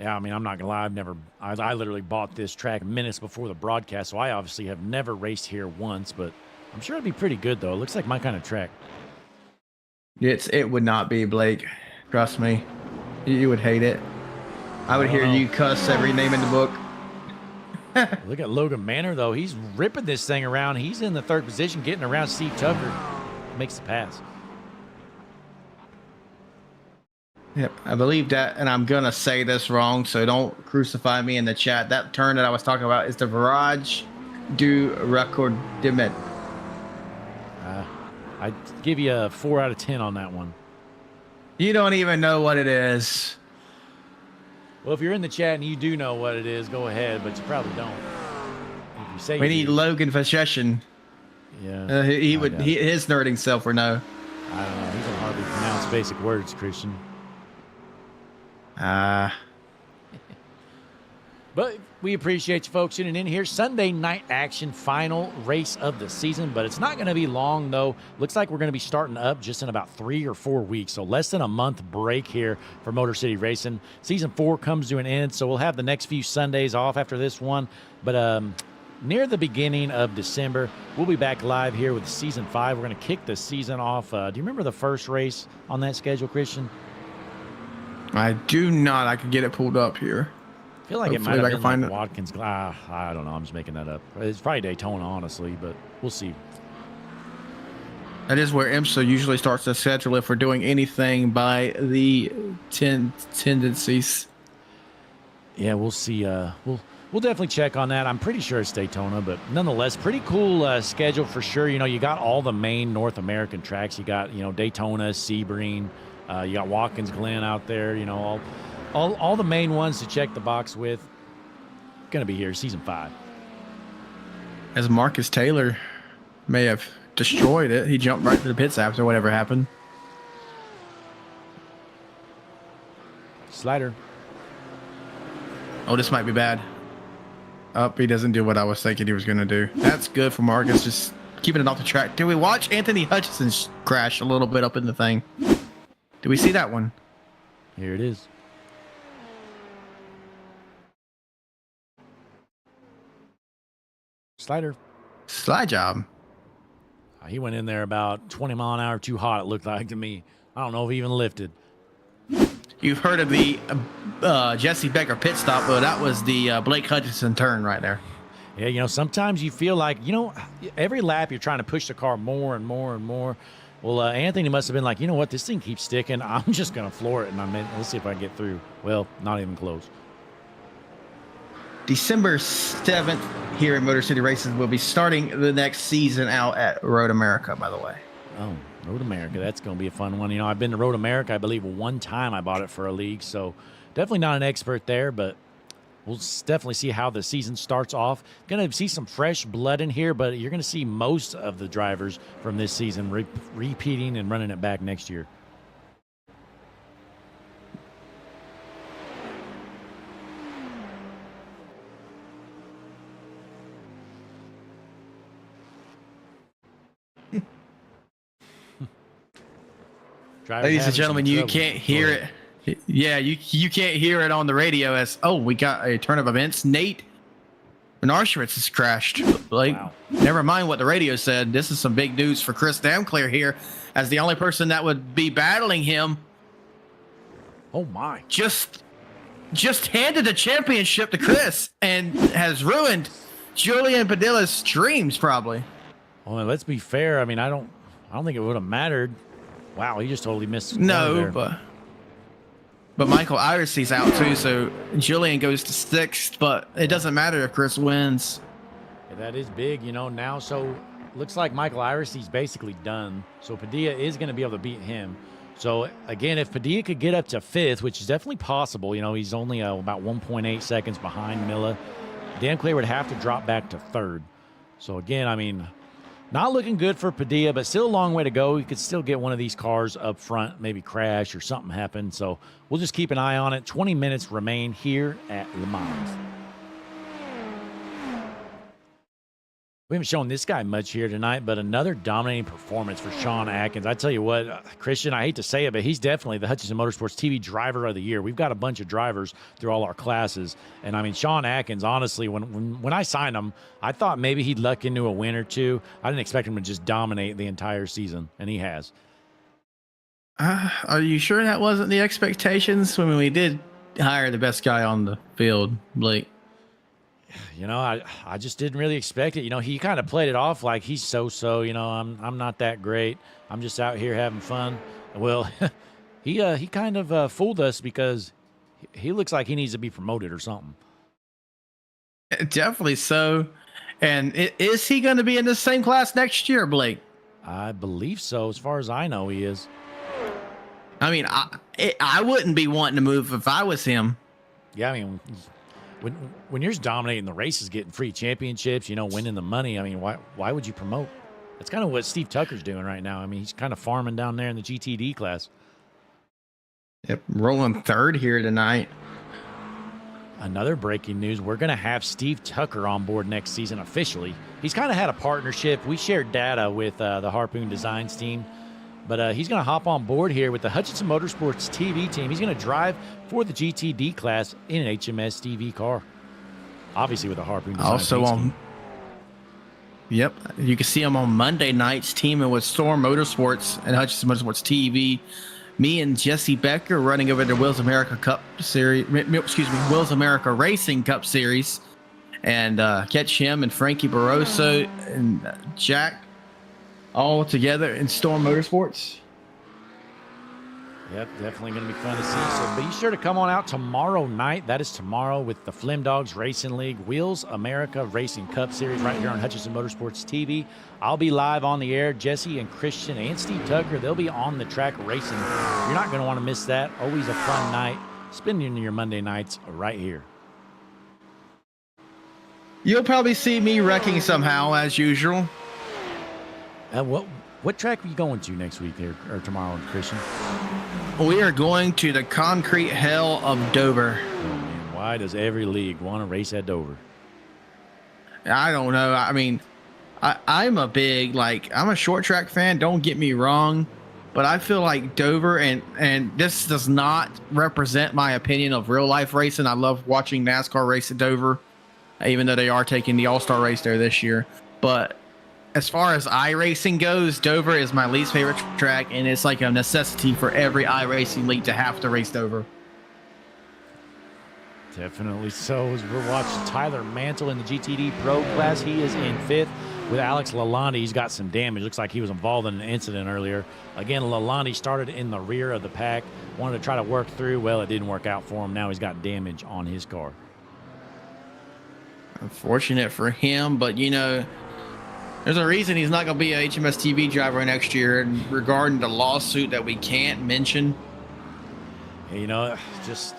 Yeah, I mean, I'm not going to lie. I literally bought this track minutes before the broadcast, so I obviously have never raced here once, but I'm sure it'd be pretty good, though. It looks like my kind of track. It would not be, Blake. Trust me. You would hate it. I would hear you cuss every name in the book. Look at Logan Manor, though. He's ripping this thing around. He's in the 3rd position, getting around Steve Tucker. Makes the pass. Yep, I believe that, and I'm going to say this wrong, so don't crucify me in the chat. That turn that I was talking about is the Virage du Raccourcissement. I'd give you a 4 out of 10 on that one. You don't even know what it is. Well, if you're in the chat and you do know what it is, go ahead, but you probably don't. If you say we need Logan Fasession. Yeah. His nerding self would know. I don't know. He can hardly pronounce basic words, Christian. But we appreciate you folks tuning in here. Sunday night action, final race of the season, but it's not going to be long, though. Looks like we're going to be starting up just in about 3 or 4 weeks, so less than a month break here for Motor City Racing. Season 4 comes to an end, so we'll have the next few Sundays off after this one, but near the beginning of December, we'll be back live here with Season 5. We're going to kick the season off. Do you remember the first race on that schedule, Christian? I do not. I could get it pulled up here. I feel like Hopefully it might have been like it. Watkins. I don't know. I'm just making that up. It's probably Daytona, honestly, but we'll see. That is where IMSA usually starts to schedule if we're doing anything by the tendencies. Yeah, we'll see. We'll definitely check on that. I'm pretty sure it's Daytona, but nonetheless, pretty cool schedule for sure. You got all the main North American tracks. You got Daytona, Sebring. You got Watkins Glen out there. All the main ones to check the box with. Going to be here, Season 5. As Marcus Taylor may have destroyed it. He jumped right to the pits after whatever happened. Slider. Oh, this might be bad. He doesn't do what I was thinking he was going to do. That's good for Marcus, just keeping it off the track. Did we watch Anthony Hutchinson crash a little bit up in the thing? Did we see that one? Here it is. Slider. Slide job. He went in there about 20 mile an hour too hot, it looked like to me. I don't know if he even lifted. You've heard of the Jesse Becker pit stop, but that was the Blake Hutchinson turn right there. Yeah, sometimes you feel like, every lap you're trying to push the car more and more and more. Well, Anthony must have been like, you know what, this thing keeps sticking. I'm just going to floor it, and let's see if I can get through. Well, not even close. December 7th here in Motor City Races. We'll be starting the next season out at Road America, by the way. Oh, Road America. That's going to be a fun one. I've been to Road America, I believe, one time I bought it for a league, so definitely not an expert there, but we'll definitely see how the season starts off. Going to see some fresh blood in here, but you're going to see most of the drivers from this season repeating and running it back next year. Driver's Ladies and having some gentlemen, you trouble. can't Go hear ahead. it. Yeah, you can't hear it on the radio as we got a turn of events. Nate Menarshewitz has crashed. Like, Wow. never mind what the radio said. This is some big news for Chris Damclear here, as the only person that would be battling him Oh my. just handed the championship to Chris and has ruined Julian Padilla's dreams, probably. Well, let's be fair. I mean, I don't think it would have mattered. Wow, he just totally missed. the corner No, there. but Michael Iresy's out too, so Julian goes to 6th, but it doesn't matter if Chris wins. Yeah, that is big, now. So looks like Michael Iresy's basically done. So Padilla is going to be able to beat him. So again, if Padilla could get up to 5th, which is definitely possible, he's only about 1.8 seconds behind Milla. Damclear would have to drop back to 3rd. So again, I mean, not looking good for Padilla, but still a long way to go. He could still get one of these cars up front, maybe crash or something happen. So we'll just keep an eye on it. 20 minutes remain here at Le Mans. We haven't shown this guy much here tonight, but another dominating performance for Sean Atkins. I tell you what, Christian, I hate to say it, but he's definitely the Hutchinson Motorsports TV Driver of the Year. We've got a bunch of drivers through all our classes, and I mean, Sean Atkins, honestly, when I signed him, I thought maybe he'd luck into a win or two. I didn't expect him to just dominate the entire season, and he has. Are you sure that wasn't the expectations when we did hire the best guy on the field, Blake? I just didn't really expect it. He kind of played it off like he's so-so. I'm not that great. I'm just out here having fun. Well, he kind of fooled us because he looks like he needs to be promoted or something. Definitely so. And is he going to be in the same class next year, Blake? I believe so. As far as I know, he is. I mean, I wouldn't be wanting to move if I was him. Yeah, I mean, when you're dominating the races, getting free championships, winning the money, I mean, why would you promote? That's kind of what Steve Tucker's doing right now. I mean, he's kind of farming down there in the GTD class. Yep, rolling 3rd here tonight. Another breaking news, we're going to have Steve Tucker on board next season officially. He's kind of had a partnership. We shared data with the Harpoon Designs team, but he's going to hop on board here with the Hutchinson Motorsports TV team. He's going to drive for the GTD class in an HMS TV car, obviously with a Harpoon Designs Also team. Yep, you can see him on Monday nights teaming with Storm Motorsports and Hutchinson Motorsports TV. Me and Jesse Becker running over the Wills America Cup Series, Wills America Racing Cup Series, and catch him and Frankie Barroso and Jack all together in Storm Motorsports. Yep, definitely going to be fun to see. So be sure to come on out tomorrow night. That is tomorrow with the Flim Dogs Racing League Wheels America Racing Cup Series right here on Hutchinson Motorsports TV. I'll be live on the air. Jesse and Christian and Steve Tucker, they'll be on the track racing. You're not going to want to miss that. Always a fun night. Spending your Monday nights right here. You'll probably see me wrecking somehow, as usual. What track are you going to next week or tomorrow, Christian? We are going to the concrete hell of Dover. Oh, man, why does every league want to race at Dover? I don't know. I mean, I'm a short track fan. Don't get me wrong, but I feel like Dover, and this does not represent my opinion of real life racing. I love watching NASCAR race at Dover, even though they are taking the All-Star race there this year. But as far as iRacing goes, Dover is my least favorite track, and it's like a necessity for every iRacing league to have to race Dover. Definitely so. As we're watching Tyler Mantle in the GTD Pro class, he is in 5th with Alex Lalonde. He's got some damage. Looks like he was involved in an incident earlier. Again, Lalonde started in the rear of the pack, wanted to try to work through. Well, it didn't work out for him. Now he's got damage on his car. Unfortunate for him, but there's a reason he's not going to be a HMS TV driver next year. And regarding the lawsuit that we can't mention, just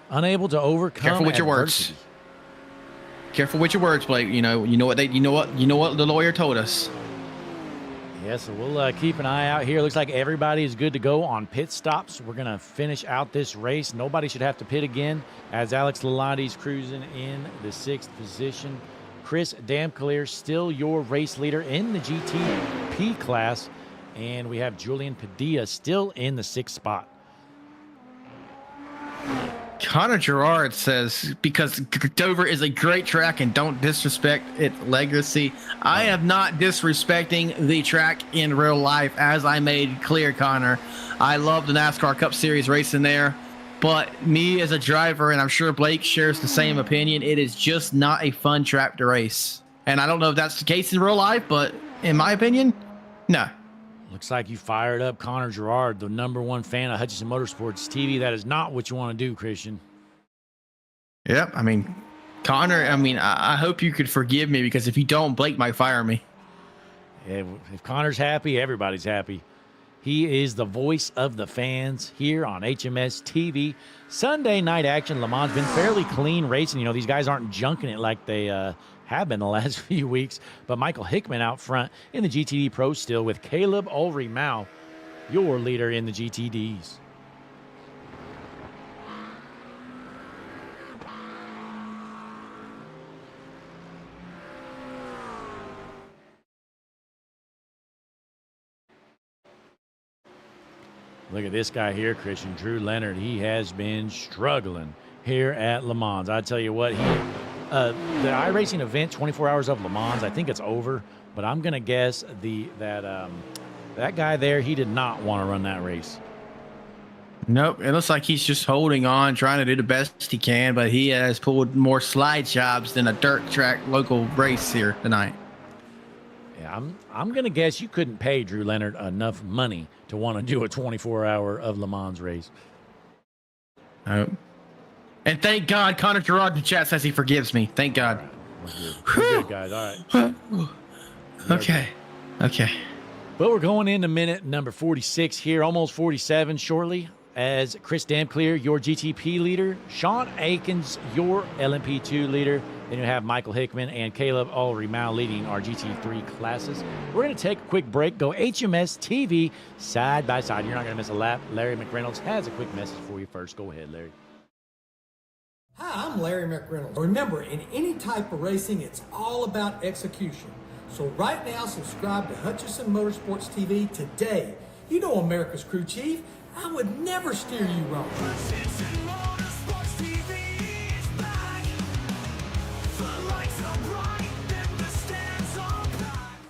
unable to overcome. Careful with your words. Careful with your words, Blake. You know what the lawyer told us. Yeah, so we'll keep an eye out here. Looks like everybody is good to go on pit stops. We're going to finish out this race. Nobody should have to pit again as Alex Lalonde's cruising in the 6th position. Chris Damclear, still your race leader in the GTP class. And we have Julian Padilla still in the 6th spot. Connor Gerard says, because Dover is a great track and don't disrespect its legacy. I am not disrespecting the track in real life, as I made clear, Connor. I love the NASCAR Cup Series racing there. But me as a driver, and I'm sure Blake shares the same opinion, it is just not a fun track to race. And I don't know if that's the case in real life, but in my opinion, no. Looks like you fired up Connor Gerard, the #1 fan of Hutchinson Motorsports TV. That is not what you want to do, Christian. Yep. I mean, Connor, I hope you could forgive me, because if you don't, Blake might fire me. Yeah, if Connor's happy, everybody's happy. He is the voice of the fans here on HMS TV. Sunday night action. Le Mans been fairly clean racing. You know, these guys aren't junking it like they have been the last few weeks. But Michael Hickman out front in the GTD Pro still with Caleb Ulrey-Mao, your leader in the GTDs. Look at this guy here, Christian. Drew Leonard. He has been struggling here at Le Mans. I tell you what, the iRacing event, 24 Hours of Le Mans, I think it's over. But I'm going to guess that guy there, he did not want to run that race. Nope. It looks like he's just holding on, trying to do the best he can. But he has pulled more slide jobs than a dirt track local race here tonight. Yeah, I'm going to guess you couldn't pay Drew Leonard enough money to want to do a 24-hour of Le Mans race. And thank God Connor Gerard in the chat says he forgives me. Thank God. We're good, guys. All right. Okay. But we're going into minute number 46 here, almost 47 shortly, as Chris Damclear, your GTP leader, Sean Aikens, your LMP2 leader. Then you have Michael Hickman and Caleb Ulrey-Mao leading our GT3 classes. We're going to take a quick break, go HMS TV side by side. You're not going to miss a lap. Larry McReynolds has a quick message for you first. Go ahead, Larry. Hi, I'm Larry McReynolds. Remember, in any type of racing, it's all about execution. So right now, subscribe to Hutchinson Motorsports TV today. You know America's crew chief. I would never steer you wrong. Hutchinson Motorsports TV is back. The lights are bright and the stands are packed.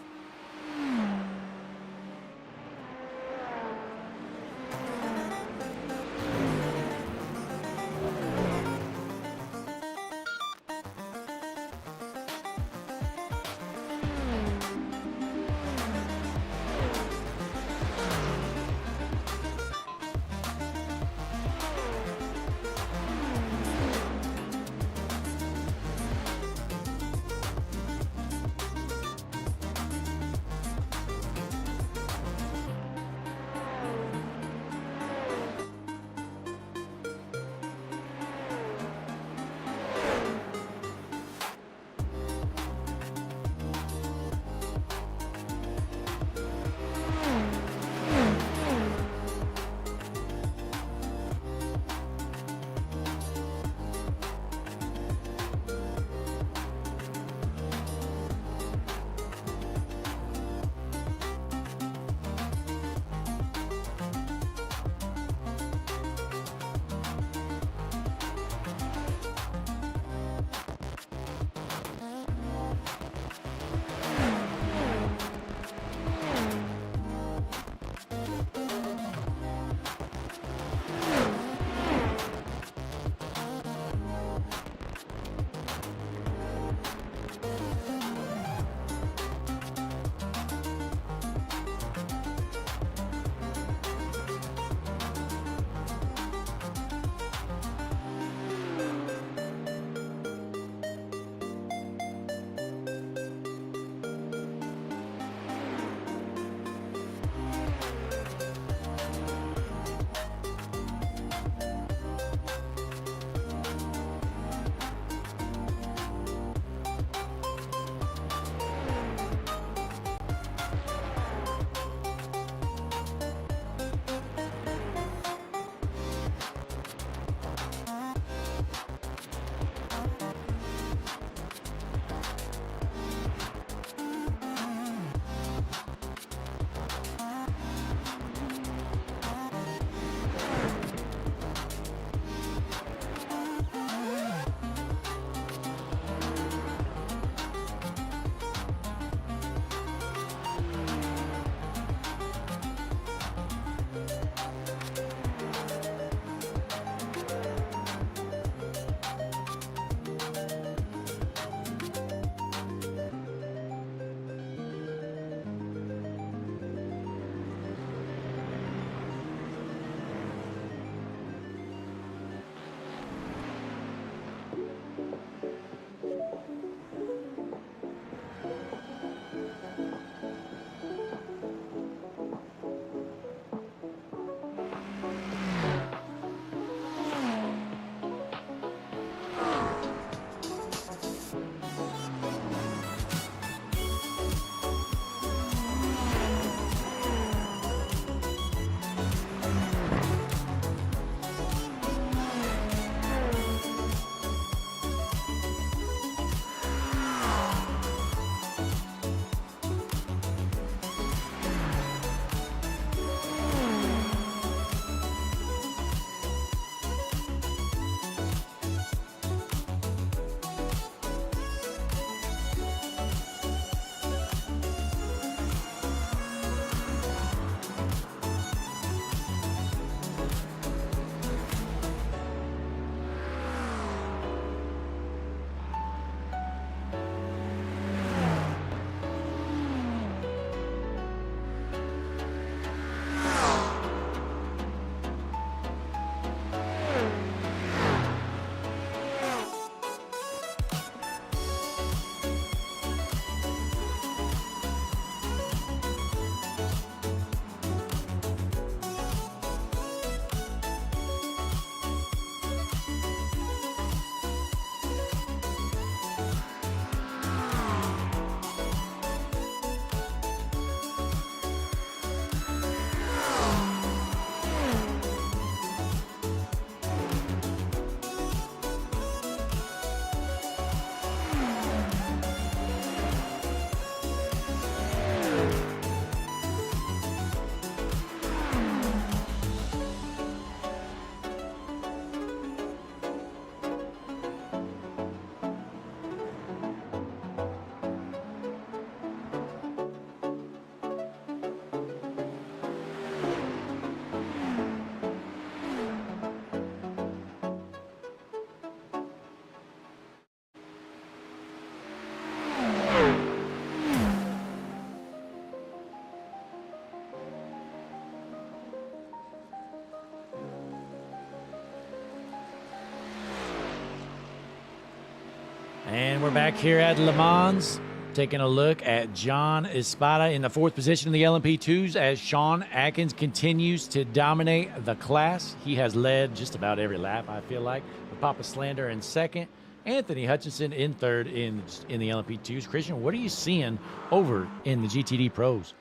And we're back here at Le Mans, taking a look at John Espada in the 4th position in the LMP2s as Sean Atkins continues to dominate the class. He has led just about every lap, I feel like. Papa Slander in 2nd, Anthony Hutchinson in 3rd in the LMP2s. Christian, what are you seeing over in the GTD Pros?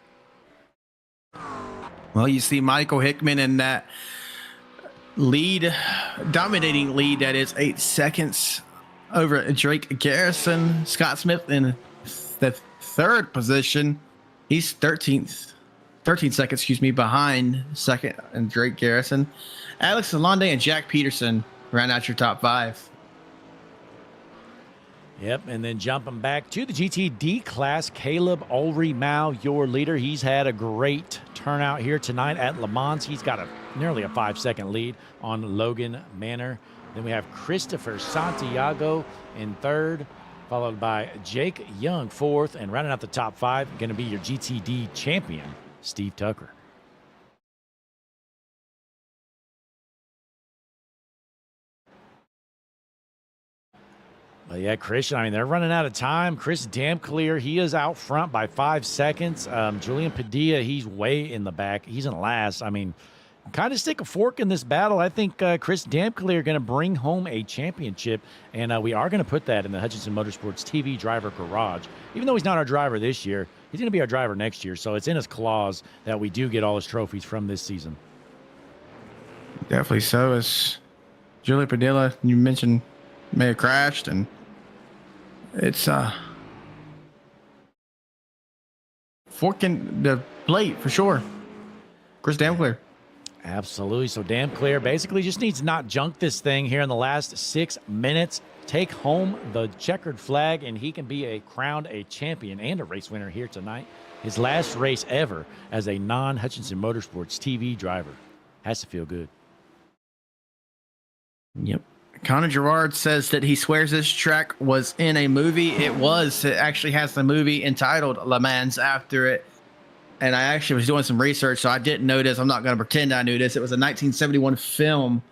Well, you see Michael Hickman in that lead, dominating lead that is 8 seconds over Drake Garrison. Scott Smith in the 3rd position. He's 13 seconds, excuse me, behind 2nd and Drake Garrison. Alex Lalonde and Jack Peterson round out your top 5. Yep, and then jumping back to the GTD class, Caleb Ulrey-Mao, your leader. He's had a great turnout here tonight at Le Mans. He's got nearly a 5-second lead on Logan Manor. Then we have Christopher Santiago in 3rd, followed by Jake Young 4th, and rounding out the top 5, going to be your GTD champion, Steve Tucker. But yeah, Christian, I mean, they're running out of time. Chris Damclear, he is out front by 5 seconds. Julian Padilla, he's way in the back. He's in last. I mean, kind of stick a fork in this battle. I think Chris Damclear going to bring home a championship, and we are going to put that in the Hutchinson Motorsports TV driver garage. Even though he's not our driver this year, he's going to be our driver next year, so it's in his clause that we do get all his trophies from this season. Definitely so. As Julian Padilla, you mentioned, may have crashed, and it's forking the plate for sure. Chris Damclear. Absolutely. So Damclear basically just needs to not junk this thing here in the last 6 minutes, take home the checkered flag, and he can be crowned a champion and a race winner here tonight. His last race ever as a non-Hutchinson Motorsports TV driver. Has to feel good. Yep. Connor Gerard says that he swears this track was in a movie. It was. It actually has the movie entitled Le Mans after it. And I actually was doing some research, so I didn't know this. I'm not going to pretend I knew this. It was a 1971 film,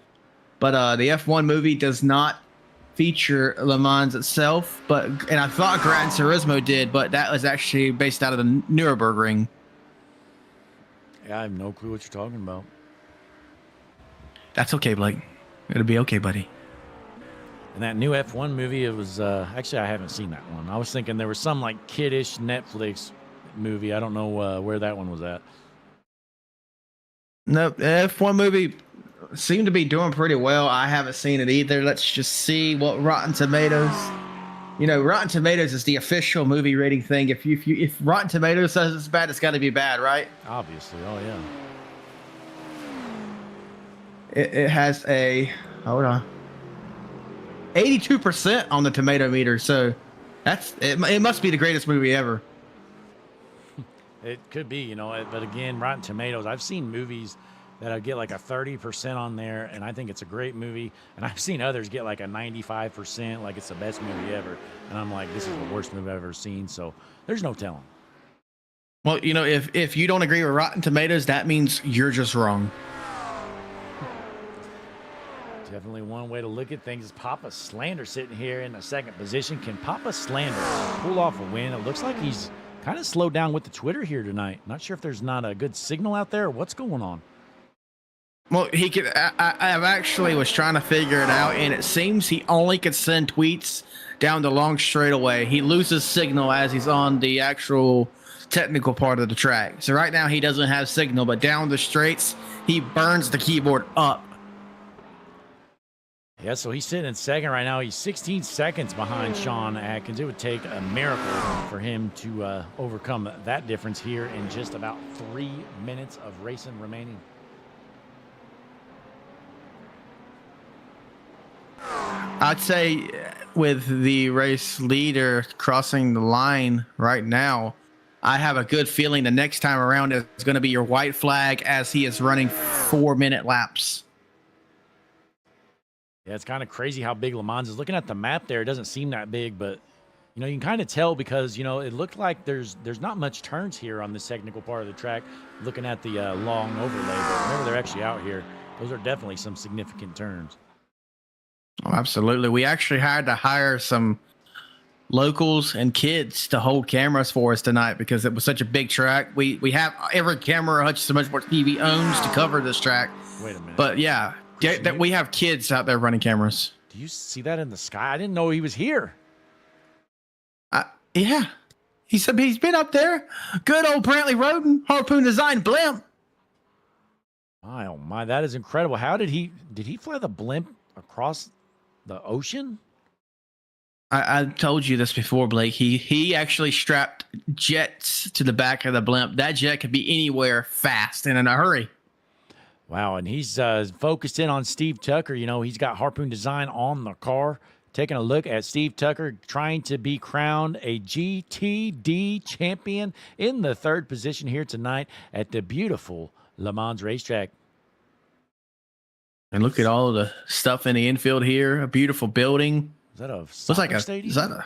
but the F1 movie does not feature Le Mans itself. And I thought Gran Turismo did, but that was actually based out of the Nürburgring. Yeah, I have no clue what you're talking about. That's okay, Blake. It'll be okay, buddy. And that new F1 movie, it was actually, I haven't seen that one. I was thinking there was some like kiddish Netflix movie. I don't know where that one was at. No, the F1 movie seemed to be doing pretty well. I haven't seen it either. Let's just see what Rotten Tomatoes. You know, Rotten Tomatoes is the official movie rating thing. If Rotten Tomatoes says it's bad, it's got to be bad, right? Obviously. Oh yeah. It has a, hold on, 82% on the tomato meter. So it must be the greatest movie ever. It could be, you know, but again, Rotten Tomatoes, I've seen movies that I get like a 30% on there, and I think it's a great movie. And I've seen others get like a 95%, like it's the best movie ever. And I'm like, this is the worst movie I've ever seen. So there's no telling. Well, you know, if you don't agree with Rotten Tomatoes, that means you're just wrong. Definitely one way to look at things is Papa Slander sitting here in the 2nd position. Can Papa Slander pull off a win? It looks like he's kind of slowed down with the Twitter here tonight. Not sure if there's not a good signal out there or what's going on. Well, he could. I actually was trying to figure it out, and it seems he only could send tweets down the long straightaway. He loses signal as he's on the actual technical part of the track. So right now he doesn't have signal, but down the straights, he burns the keyboard up. Yeah, so he's sitting in 2nd right now. He's 16 seconds behind Sean Atkins. It would take a miracle for him to overcome that difference here in just about 3 minutes of racing remaining. I'd say with the race leader crossing the line right now, I have a good feeling the next time around is going to be your white flag as he is running 4-minute laps. Yeah, it's kind of crazy how big Le Mans is. Looking at the map there, it doesn't seem that big, but you know, you can kind of tell because, you know, it looked like there's not much turns here on this technical part of the track. Looking at the long overlay, but whenever they're actually out here, those are definitely some significant turns. Oh, absolutely. We actually had to hire some locals and kids to hold cameras for us tonight because it was such a big track. We have every camera Hutchinson Motorsports TV owns to cover this track. Wait a minute. But yeah, Christian, we have kids out there running cameras. Do you see that in the sky? I didn't know he was here. Yeah. He's been up there. Good old Brantley Roden, Harpoon Design blimp. My, oh my, that is incredible. How did he fly the blimp across the ocean? I told you this before, Blake. He actually strapped jets to the back of the blimp. That jet could be anywhere fast and in a hurry. Wow, and he's focused in on Steve Tucker. You know, he's got Harpoon Design on the car. Taking a look at Steve Tucker trying to be crowned a GTD champion in the third position here tonight at the beautiful Le Mans racetrack. And look at all of the stuff in the infield here. A beautiful building. Is that a Looks like soccer stadium? Is that a?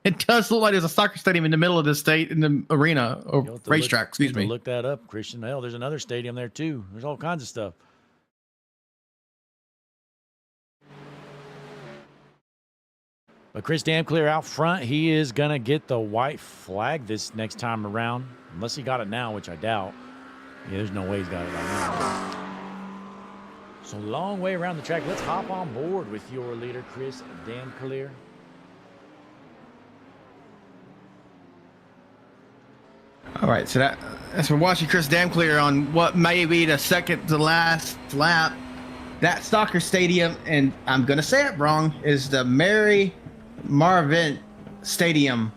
It does look like there's a soccer stadium in the middle of the state in the arena or racetrack. Excuse me. Look that up, Christian. Hell, there's another stadium there too. There's all kinds of stuff. But Chris Damclear out front, he is going to get the white flag this next time around. Unless he got it now, which I doubt. Yeah, there's no way he's got it right now. So long way around the track. Let's hop on board with your leader, Chris Damclear. All right, so as we're watching Chris Damclear on what may be the second to last lap, that soccer stadium, and I'm going to say it wrong, is the Mary Marvin Stadium.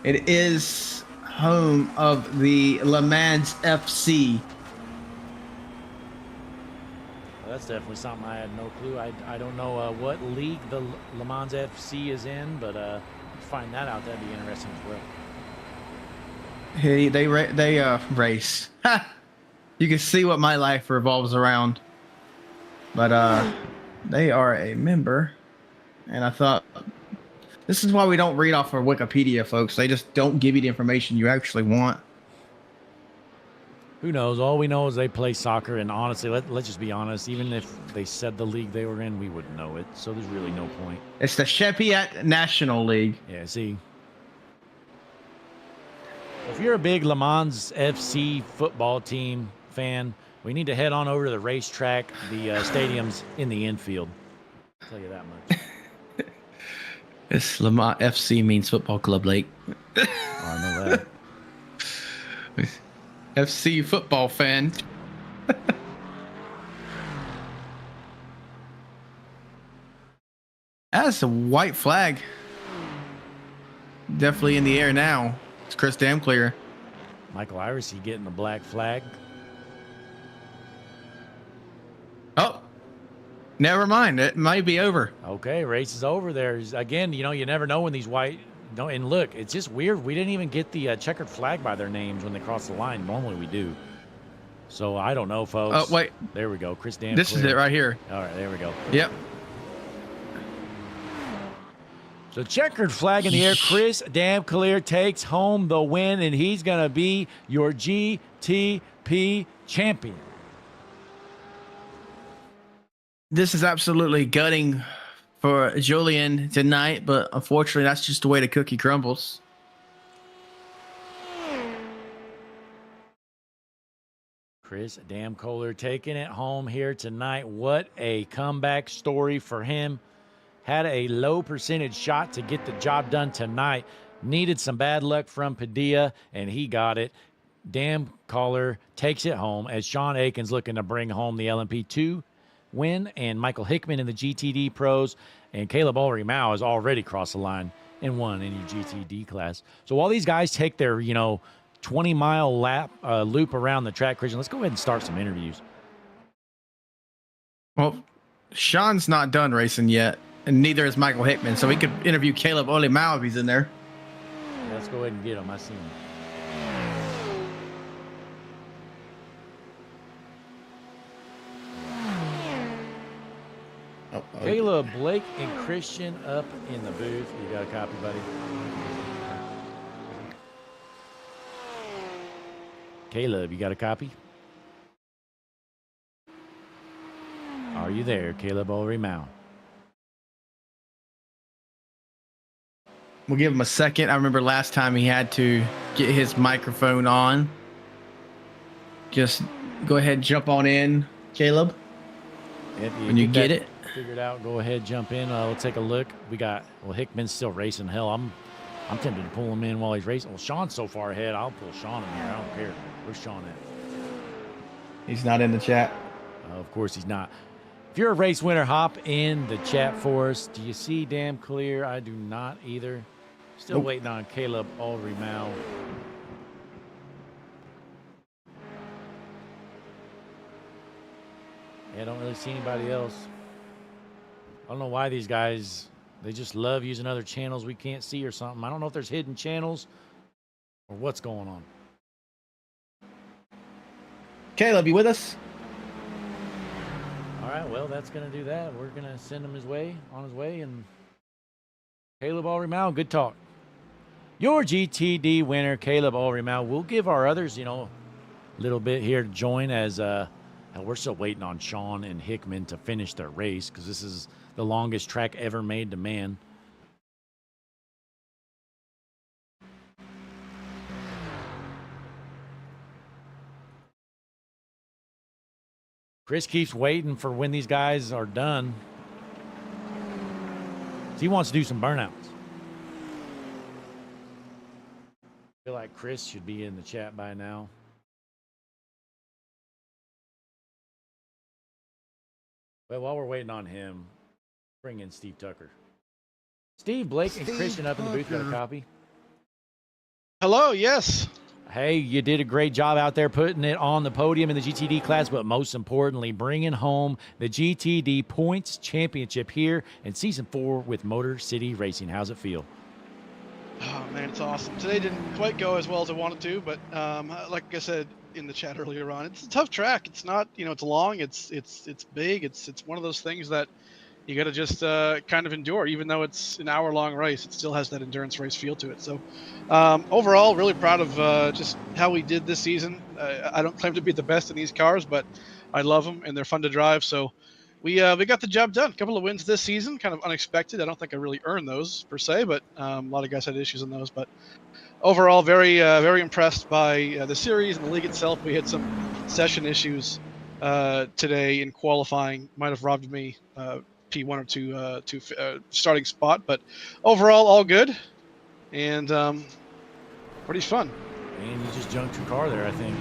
It is home of the Le Mans FC. Well, that's definitely something I had no clue. I don't know what league the Le Mans FC is in, but find that out. That'd be interesting as well. Hey, they race. Ha! You can see what my life revolves around. But they are a member, and I thought this is why we don't read off of Wikipedia, folks. They just don't give you the information you actually want. Who knows? All we know is they play soccer, and honestly, let's just be honest. Even if they said the league they were in, we wouldn't know it. So there's really no point. It's the Chepiat National League. Yeah, see. If you're a big Le Mans FC football team fan, we need to head on over to the racetrack. The stadium's in the infield. I'll tell you that much. This Le Mans FC means Football Club Lake. Oh, I know that. FC football fan. That's a white flag. Definitely in the air now. It's Chris Damclear. Michael Irisey getting the black flag. Oh, never mind. It might be over. Okay, race is over there. Again, you know, you never know when these white... No, and look, it's just weird. We didn't even get the checkered flag by their names when they cross the line. Normally we do. So I don't know, folks. Oh, wait. There we go. Chris Damclear. This is it right here. All right, there we go. Yep. So checkered flag in the air. Chris Damclear takes home the win, and he's going to be your GTP champion. This is absolutely gutting for Julian tonight, but unfortunately, that's just the way the cookie crumbles. Chris Damclear taking it home here tonight. What a comeback story for him. Had a low percentage shot to get the job done tonight. Needed some bad luck from Padilla, and he got it. Damclear takes it home as Sean Aiken's looking to bring home the LMP2 win, and Michael Hickman in the GTD Pros, and Caleb Ulrich-Mao has already crossed the line and won in your GTD class. So while these guys take their, 20-mile lap loop around the track, Christian, let's go ahead and start some interviews. Well, Sean's not done racing yet, and neither is Michael Hickman, so we could interview Caleb Ulrich-Mao if he's in there. Yeah, let's go ahead and get him. I see him. Caleb, Blake, and Christian up in the booth. You got a copy, buddy? Caleb, you got a copy? Are you there, Caleb Ulrich-Mao? We'll give him a second. I remember last time he had to get his microphone on. Just go ahead and jump on in, Caleb. When you get it. Figured out, go ahead, jump in. Let's take a look. We got, well, Hickman's still racing. Hell, I'm tempted to pull him in while he's racing. Well, Sean's so far ahead, I'll pull Sean in here. I don't care. Where's Sean at? He's not in the chat. Of course he's not. If you're a race winner, hop in the chat for us. Do you see damn clear? I do not either. Still waiting on Caleb Alderey-Mal. Yeah, I don't really see anybody else. I don't know why these guys, they just love using other channels we can't see or something. I don't know if there's hidden channels or what's going on. Caleb, you with us? All right, well, that's going to do that. We're going to send him on his way. And Caleb Alderey-Mal, good talk. Your GTD winner, Caleb Alderey-Mal. We'll give our others, a little bit here to join as we're still waiting on Sean and Hickman to finish their race because this is the longest track ever made to man. Chris keeps waiting for when these guys are done. He wants to do some burnouts. I feel like Chris should be in the chat by now. But while we're waiting on him, bring in Steve Tucker. Steve, Blake, and Christian up in the booth. Got a copy? Hello, yes. Hey, you did a great job out there putting it on the podium in the GTD class, but most importantly, bringing home the GTD Points Championship here in Season 4 with Motor City Racing. How's it feel? Oh, man, it's awesome. Today didn't quite go as well as I wanted to, but like I said in the chat earlier on, it's a tough track. It's not, it's long, it's big. It's one of those things that you got to just kind of endure. Even though it's an hour-long race, it still has that endurance race feel to it. So overall, really proud of just how we did this season. I don't claim to be the best in these cars, but I love them, and they're fun to drive. So we got the job done. A couple of wins this season, kind of unexpected. I don't think I really earned those per se, but a lot of guys had issues on those. But overall, very impressed by the series and the league itself. We had some session issues today in qualifying. Might have robbed me P1 or two starting spot, but overall, all good and pretty fun. And you just junked your car there, I think.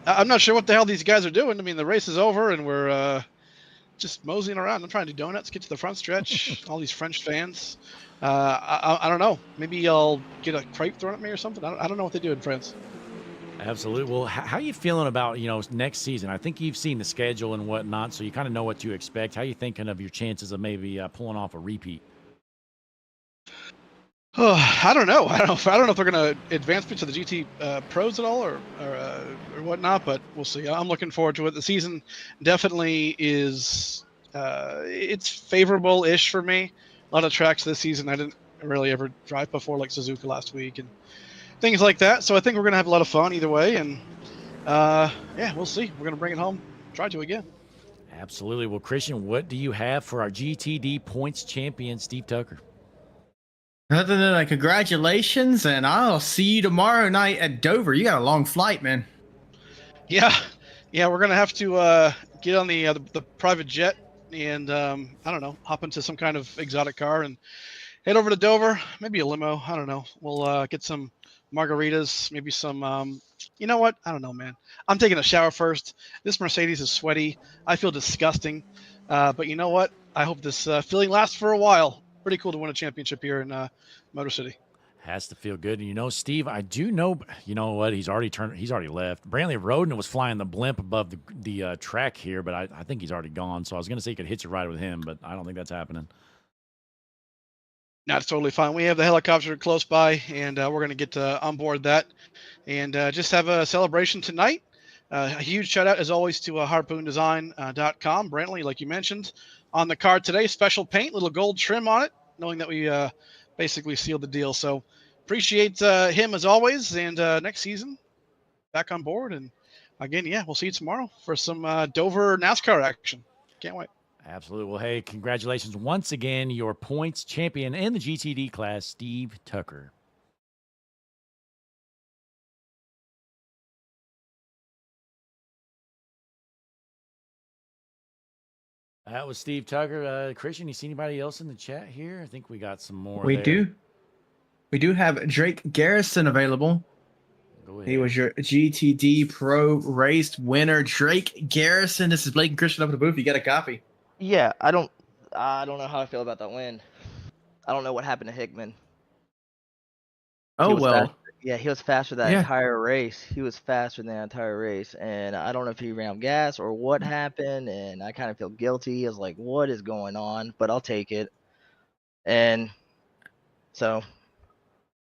I'm not sure what the hell these guys are doing. I mean, the race is over, and we're just moseying around. I'm trying to do donuts, get to the front stretch. All these French fans. I don't know. Maybe I'll get a crepe thrown at me or something. I don't know what they do in France. Absolutely. Well, how are you feeling about, next season? I think you've seen the schedule and whatnot, so you kind of know what to expect. How are you thinking of your chances of maybe pulling off a repeat? Oh, I don't know. I don't know if they're going to advance me to the GT pros at all or whatnot, but we'll see. I'm looking forward to it. The season definitely is it's favorable-ish for me. A lot of tracks this season I didn't really ever drive before, like Suzuka last week and things like that. So I think we're going to have a lot of fun either way, and yeah, we'll see. We're going to bring it home. Try to again. Absolutely. Well, Christian, what do you have for our GTD Points champion, Steve Tucker? Other than congratulations, and I'll see you tomorrow night at Dover. You got a long flight, man. Yeah, we're gonna have to get on the private jet and I don't know, hop into some kind of exotic car and head over to Dover. Maybe a limo. I don't know. We'll get some margaritas, maybe some. You know what? I don't know, man. I'm taking a shower first. This Mercedes is sweaty. I feel disgusting. But you know what? I hope this feeling lasts for a while. Pretty cool to win a championship here in Motor City. Has to feel good. And Steve, I do know, you know what? He's already left. Brantley Roden was flying the blimp above the track here, but I think he's already gone. So I was going to say you could hitch a ride with him, but I don't think that's happening. That's totally fine. We have the helicopter close by, and we're going to get on board that and just have a celebration tonight. A huge shout out, as always, to harpoondesign.com. Brantley, like you mentioned, on the car today, special paint, little gold trim on it, knowing that we basically sealed the deal. So appreciate him as always. And next season, back on board. And again, yeah, we'll see you tomorrow for some Dover NASCAR action. Can't wait. Absolutely. Well, hey, congratulations once again, your points champion in the GTD class, Steve Tucker. That was Steve Tucker. Christian, you see anybody else in the chat here? I think we got some more We there. do. We do have Drake Garrison available. Go ahead. He was your GTD Pro race winner. Drake Garrison. This is Blake and Christian up in the booth. You got a copy. Yeah, I don't know how I feel about that win. I don't know what happened to Hickman. Oh, was well. faster. Yeah, he was faster that Yeah. entire race. He was faster than the entire race, and I don't know if he ran out of gas or what happened. And I kind of feel guilty. I was like, "What is going on?" But I'll take it. And so,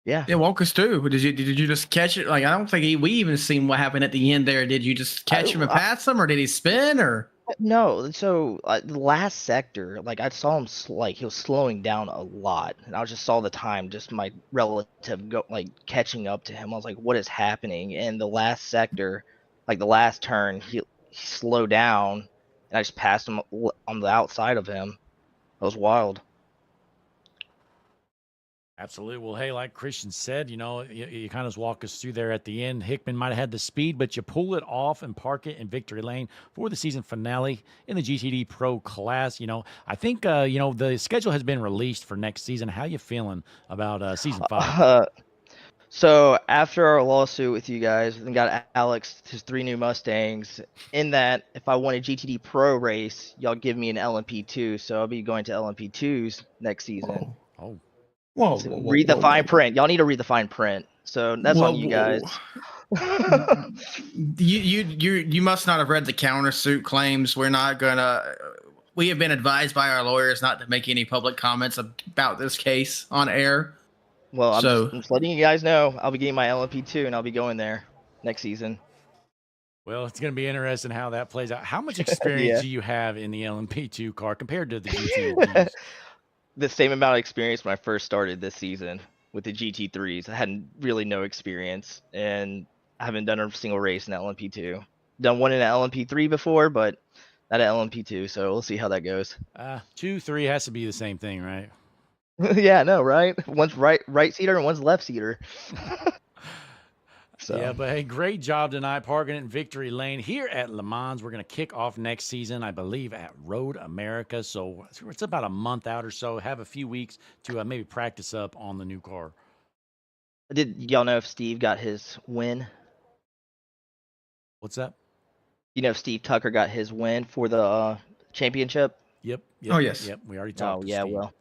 yeah. Yeah, walk us through. Did you just catch it? Like, I don't think we even seen what happened at the end there. Did you just catch him and pass him, or did he spin, or? No, so the last sector, like I saw him like he was slowing down a lot, and I just saw the time, just my relative go like catching up to him. I was like, "What is happening?" And the last sector, like the last turn, he slowed down, and I just passed him on the outside of him. It was wild. Absolutely. Well, hey, like Christian said, you kind of walk us through there at the end. Hickman might have had the speed, but you pull it off and park it in victory lane for the season finale in the GTD Pro class. I think, the schedule has been released for next season. How you feeling about season 5? So after our lawsuit with you guys, and got Alex his 3 new Mustangs. In that, if I won a GTD Pro race, y'all give me an LMP2, so I'll be going to LMP2s next season. Oh. Whoa, So read the fine print. Y'all need to read the fine print. So that's on you guys. You must not have read the countersuit claims. We have been advised by our lawyers not to make any public comments about this case on air. Well, I'm just letting you guys know I'll be getting my LMP2 and I'll be going there next season. Well, it's going to be interesting how that plays out. How much experience do you have in the LMP2 car compared to the GT3s? The same amount of experience when I first started this season with the GT3s. I had really no experience, and I haven't done a single race in LMP2. Done one in an LMP3 before, but not an LMP2, so we'll see how that goes. 2, 3 has to be the same thing, right? Yeah, no, right? One's right seater and one's left seater. So. Yeah, but hey, great job tonight parking it in victory lane here at Le Mans. We're going to kick off next season, I believe, at Road America. So it's about a month out or so. Have a few weeks to maybe practice up on the new car. Did y'all know if Steve got his win? What's that? You know if Steve Tucker got his win for the championship? Yep. Oh, yes. Yep. We already talked. Oh, yeah. Steve. Well.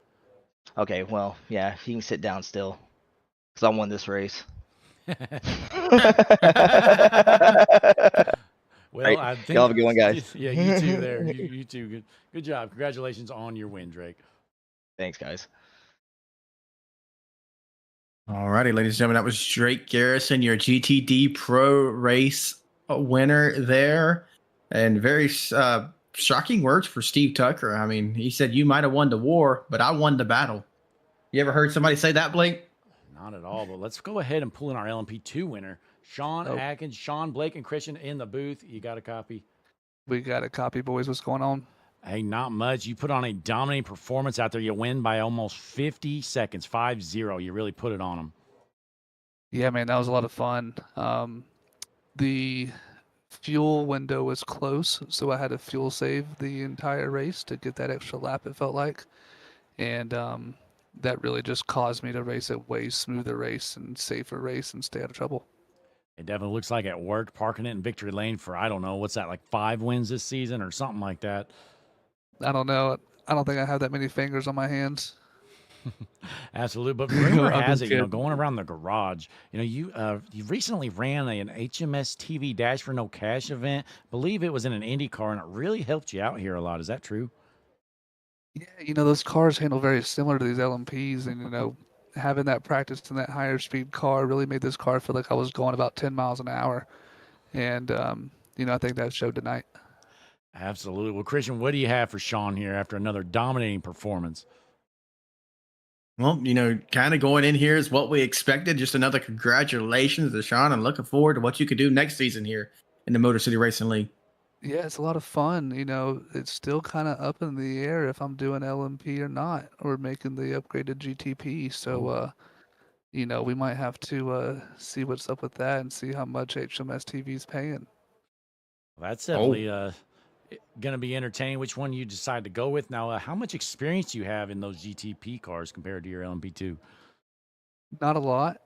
Okay. Well, yeah. He can sit down still, because I won this race. Well, right. I think y'all have a good one, guys. Yeah, you too. There, you too. Good job. Congratulations on your win, Drake. Thanks, guys. All righty, ladies and gentlemen, that was Drake Garrison, your GTD Pro race winner there, and very shocking words for Steve Tucker. I mean, he said you might have won the war, but I won the battle. You ever heard somebody say that, Blake? Not at all, but let's go ahead and pull in our LMP2 winner. Sean Atkins, Sean, Blake, and Christian in the booth. You got a copy? We got a copy, boys. What's going on? Hey, not much. You put on a dominating performance out there. You win by almost 50 seconds, 5-0. You really put it on them. Yeah, man, that was a lot of fun. The fuel window was close, so I had to fuel save the entire race to get that extra lap, it felt like. And that really just caused me to race a way smoother race and safer race and stay out of trouble. It definitely looks like it worked, parking it in victory lane for, I don't know, what's that, like 5 wins this season or something like that? I don't know. I don't think I have that many fingers on my hands. Absolutely. But rumor has it, kidding. going around the garage, you recently ran an HMS TV Dash for No Cash event. Believe it was in an Indy car, and it really helped you out here a lot. Is that true? Yeah, those cars handle very similar to these LMPs, and having that practice in that higher speed car really made this car feel like I was going about 10 miles an hour. And, I think that showed tonight. Absolutely. Well, Christian, what do you have for Sean here after another dominating performance? Well, kind of going in here is what we expected. Just another congratulations to Sean, and looking forward to what you could do next season here in the Motor City Racing League. Yeah, it's a lot of fun. It's still kind of up in the air if I'm doing LMP or not, or making the upgraded GTP. So, Oh. we might have to see what's up with that and see how much HMS TV is paying. That's Oh, definitely going to be entertaining. Which one you decide to go with? Now, how much experience do you have in those GTP cars compared to your LMP2? Not a lot.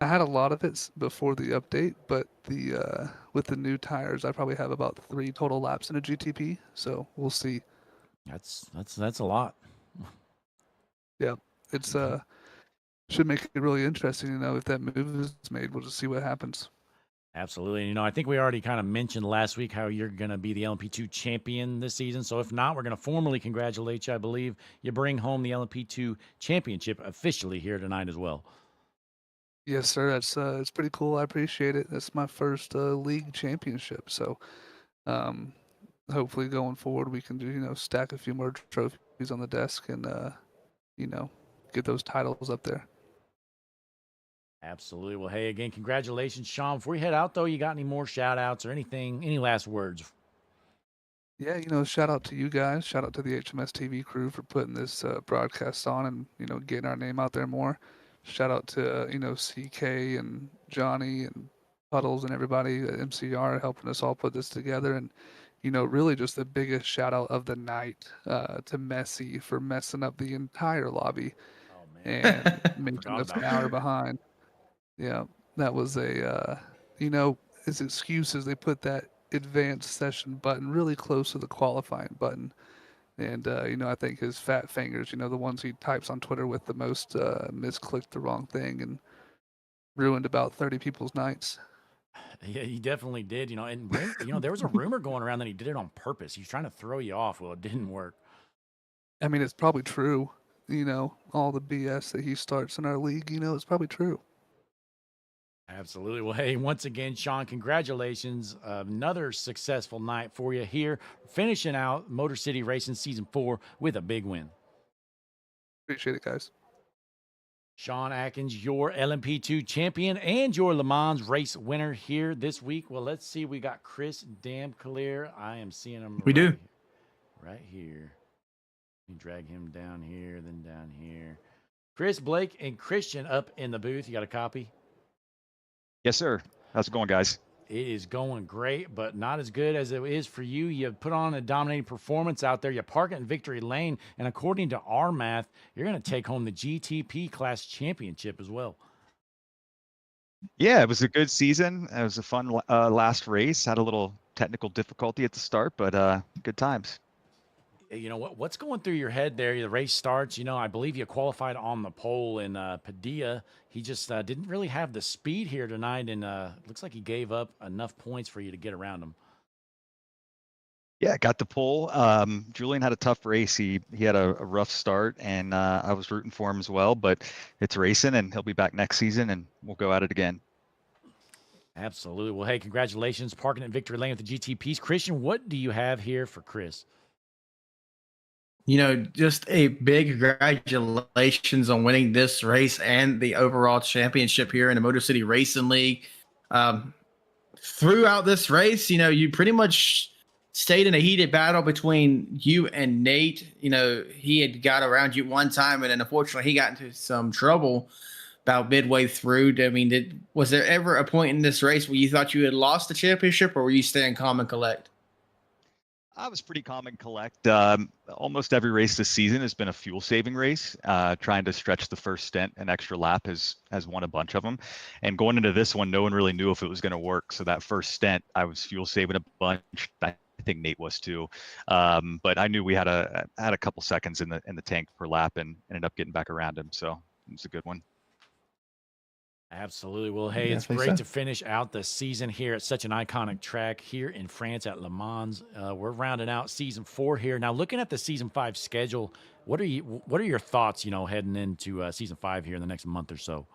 I had a lot of it before the update, but the with the new tires, I probably have about 3 total laps in a GTP. So we'll see. That's a lot. Yeah, it's Okay. should make it really interesting. If that move is made, we'll just see what happens. Absolutely. I think we already kind of mentioned last week how you're going to be the LMP2 champion this season. So if not, we're going to formally congratulate you. I believe you bring home the LMP2 championship officially here tonight as well. Yes, sir. That's it's pretty cool. I appreciate it. That's my first league championship. So um, hopefully going forward we can do stack a few more trophies on the desk and you know get those titles up there. Absolutely. Well, hey, again, congratulations, Sean. Before you head out, though, you got any more shout outs or anything, any last words? Yeah, shout out to you guys. Shout out to the HMS TV crew for putting this broadcast on and getting our name out there more. Shout out to CK and Johnny and Puddles and everybody at MCR helping us all put this together. And really just the biggest shout out of the night to Messi for messing up the entire lobby Oh, man. and making Forgot us an about hour that. behind. Yeah, that was his excuse is they put that advanced session button really close to the qualifying button. And, I think his fat fingers, the ones he types on Twitter with the most, misclicked the wrong thing and ruined about 30 people's nights. Yeah, he definitely did. There was a rumor going around that he did it on purpose. He's trying to throw you off. Well, it didn't work. I mean, it's probably true. All the BS that he starts in our league, it's probably true. Absolutely. Well, hey, once again, Sean, congratulations. Another successful night for you here, finishing out Motor City Racing Season 4 with a big win. Appreciate it, guys. Sean Atkins, your LMP2 champion and your Le Mans race winner here this week. Well, let's see. We got Chris Damclear. I am seeing him we do. right here. Let me drag him down here, then down here. Chris, Blake, and Christian up in the booth. You got a copy? Yes, sir. How's it going, guys? It is going great, but not as good as it is for you. You put on a dominating performance out there. You park it in victory lane, and according to our math, you're going to take home the GTP class championship as well. Yeah, it was a good season. It was a fun last race. Had a little technical difficulty at the start, but good times. What's going through your head there? The race starts. I believe you qualified on the pole in Padilla. He just didn't really have the speed here tonight, and looks like he gave up enough points for you to get around him. Yeah, got the pole. Julian had a tough race. He had a rough start, and I was rooting for him as well. But it's racing, and he'll be back next season, and we'll go at it again. Absolutely. Well, hey, congratulations, parking at victory lane with the GTPs. Christian, what do you have here for Chris? Just a big congratulations on winning this race and the overall championship here in the Motor City Racing League. Throughout this race, you pretty much stayed in a heated battle between you and Nate. He had got around you one time, and then unfortunately he got into some trouble about midway through. I mean, was there ever a point in this race where you thought you had lost the championship, or were you staying calm and collect? I was pretty calm and collect. Almost every race this season has been a fuel saving race. Trying to stretch the first stint an extra lap has won a bunch of them. And going into this one, no one really knew if it was going to work. So that first stint, I was fuel saving a bunch. I think Nate was too. But I knew we had a couple seconds in the tank per lap and ended up getting back around him. So it was a good one. Absolutely. Well, hey, it's Definitely great so. to finish out the season here at such an iconic track here in France at Le Mans. We're rounding out season 4 here. Now, looking at the season 5 schedule, what are your thoughts, heading into season 5 here in the next month or so?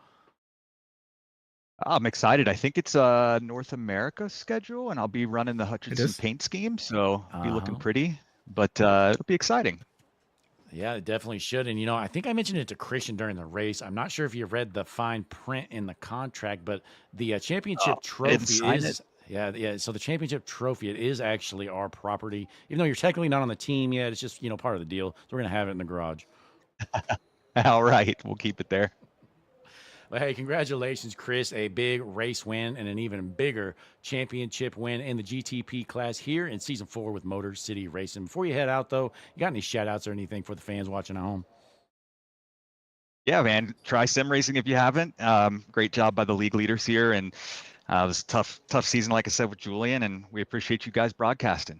I'm excited. I think it's a North America schedule, and I'll be running the Hutchinson is. paint scheme, so it'll be looking Uh-huh. pretty. But it'll be exciting. Yeah, it definitely should. And, I think I mentioned it to Christian during the race. I'm not sure if you read the fine print in the contract, but the championship I didn't trophy sign is, Yeah. So the championship trophy, it is actually our property, even though you're technically not on the team yet. It's just part of the deal. So we're gonna have it in the garage. All right, we'll keep it there. But hey, congratulations, Chris! A big race win and an even bigger championship win in the GTP class here in season 4 with Motor City Racing. Before you head out, though, you got any shout outs or anything for the fans watching at home? Yeah, man, try sim racing if you haven't. Great job by the league leaders here, and it was a tough season, like I said, with Julian, and we appreciate you guys broadcasting.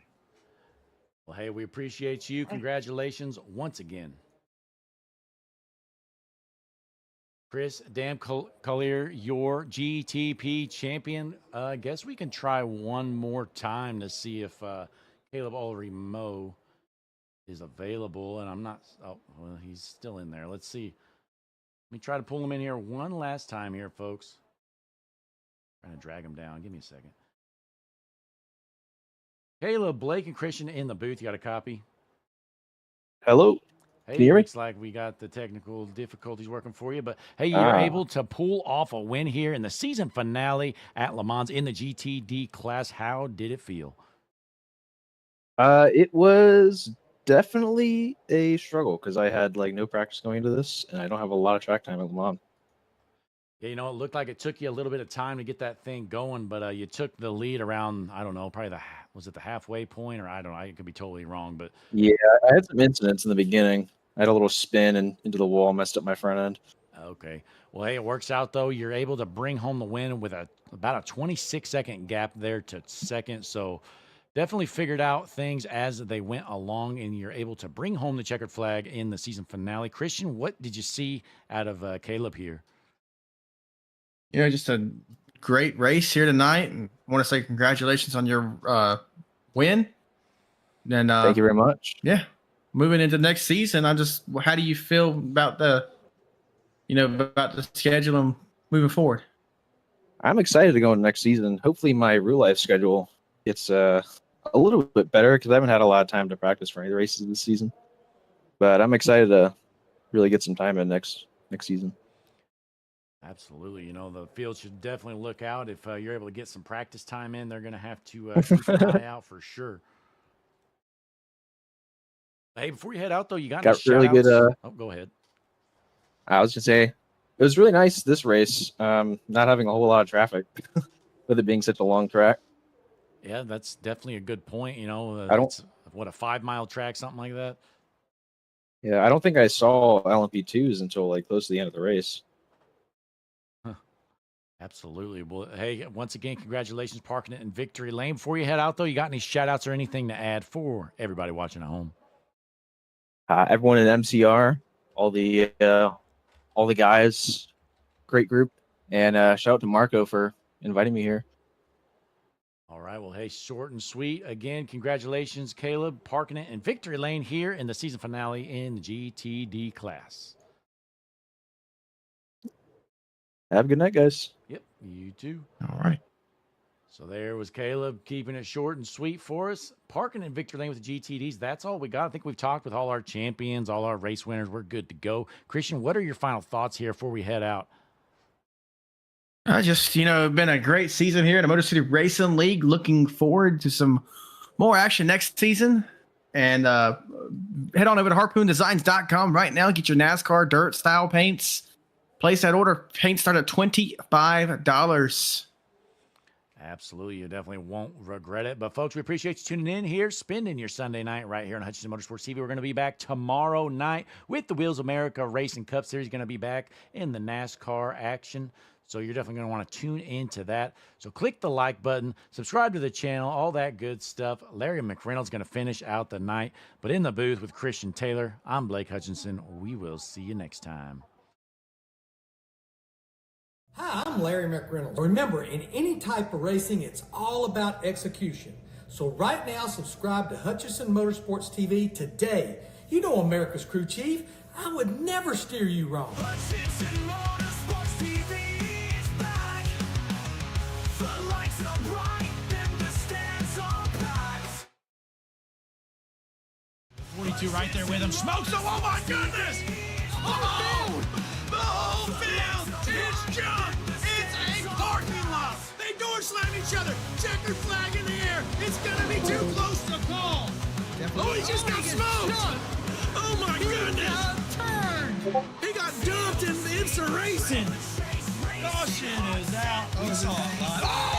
Well, hey, we appreciate you. Congratulations once again. Chris Collier, your GTP champion. I guess we can try one more time to see if Caleb Ulrey Moe is available. And I'm not, well, he's still in there. Let's see. Let me try to pull him in here one last time here, folks. Trying to drag him down. Give me a second. Caleb, Blake, and Christian in the booth. You got a copy? Hello. Hey, Can you hear me? looks like we got the technical difficulties working for you, but hey, you're able to pull off a win here in the season finale at Le Mans in the GTD class. How did it feel? It was definitely a struggle because I had no practice going into this, and I don't have a lot of track time at Le Mans. Yeah, it looked like it took you a little bit of time to get that thing going, but you took the lead around, I don't know, probably was it the halfway point, or I don't know, I could be totally wrong, but Yeah, I had some incidents in the beginning. I had a little spin and into the wall, messed up my front end. okay. Well, hey, it works out, though. You're able to bring home the win with about a 26-second gap there to second, so definitely figured out things as they went along, and you're able to bring home the checkered flag in the season finale. Christian, what did you see out of Caleb here? Just a great race here tonight, and I want to say congratulations on your win. And Thank you very much. Yeah, moving into next season, how do you feel about the schedule and moving forward? I'm excited to go into next season. Hopefully, my real life schedule gets a little bit better because I haven't had a lot of time to practice for any of the races this season. But I'm excited to really get some time in next season. Absolutely. The field should definitely look out. If you're able to get some practice time in, they're going to have to keep an eye out for sure. Hey, before you head out, though, you got really good. Go ahead. I was going to say, it was really nice this race, not having a whole lot of traffic with it being such a long track. Yeah, that's definitely a good point. It's a 5-mile track, something like that. Yeah, I don't think I saw LMP2s until close to the end of the race. Absolutely. Well, hey, once again, congratulations parking it in victory lane. Before you head out, though, you got any shout outs or anything to add for everybody watching at home? Everyone in MCR, all the guys, great group, and shout out to Marco for inviting me here. All right. Well, hey, short and sweet. Again, congratulations, Caleb, parking it in victory lane here in the season finale in the GTD class. Have a good night, guys. Yep, you too. All right. So there was Caleb keeping it short and sweet for us. Parking in victory lane with the GTDs. That's all we got. I think we've talked with all our champions, all our race winners. We're good to go. Christian, what are your final thoughts here before we head out? Been a great season here in the Motor City Racing League. Looking forward to some more action next season. And head on over to harpoondesigns.com right now. Get your NASCAR dirt style paints. Place that order. Paints start at $25. Absolutely. You definitely won't regret it. But, folks, we appreciate you tuning in here, spending your Sunday night right here on Hutchinson Motorsports TV. We're going to be back tomorrow night with the Wheels America Racing Cup Series. Going to be back in the NASCAR action. So you're definitely going to want to tune into that. So click the like button, subscribe to the channel, all that good stuff. Larry McReynolds going to finish out the night. But in the booth with Christian Taylor, I'm Blake Hutchinson. We will see you next time. Hi, I'm Larry McReynolds. Remember, in any type of racing, it's all about execution. So right now, subscribe to Hutchinson Motorsports TV today. You know America's crew chief. I would never steer you wrong. Hutchinson Motorsports TV is back. The lights are bright and the stands are packed. 42 right there with him. Smokes him. Oh my goodness! Oh! The whole field is junk. It's a parking lot. They do it slam each other. Checkered flag in the air. It's gonna be too close to call. Oh, he just got smoked. Oh my goodness. He got dumped in IMSA Racing. Caution is out. Oh,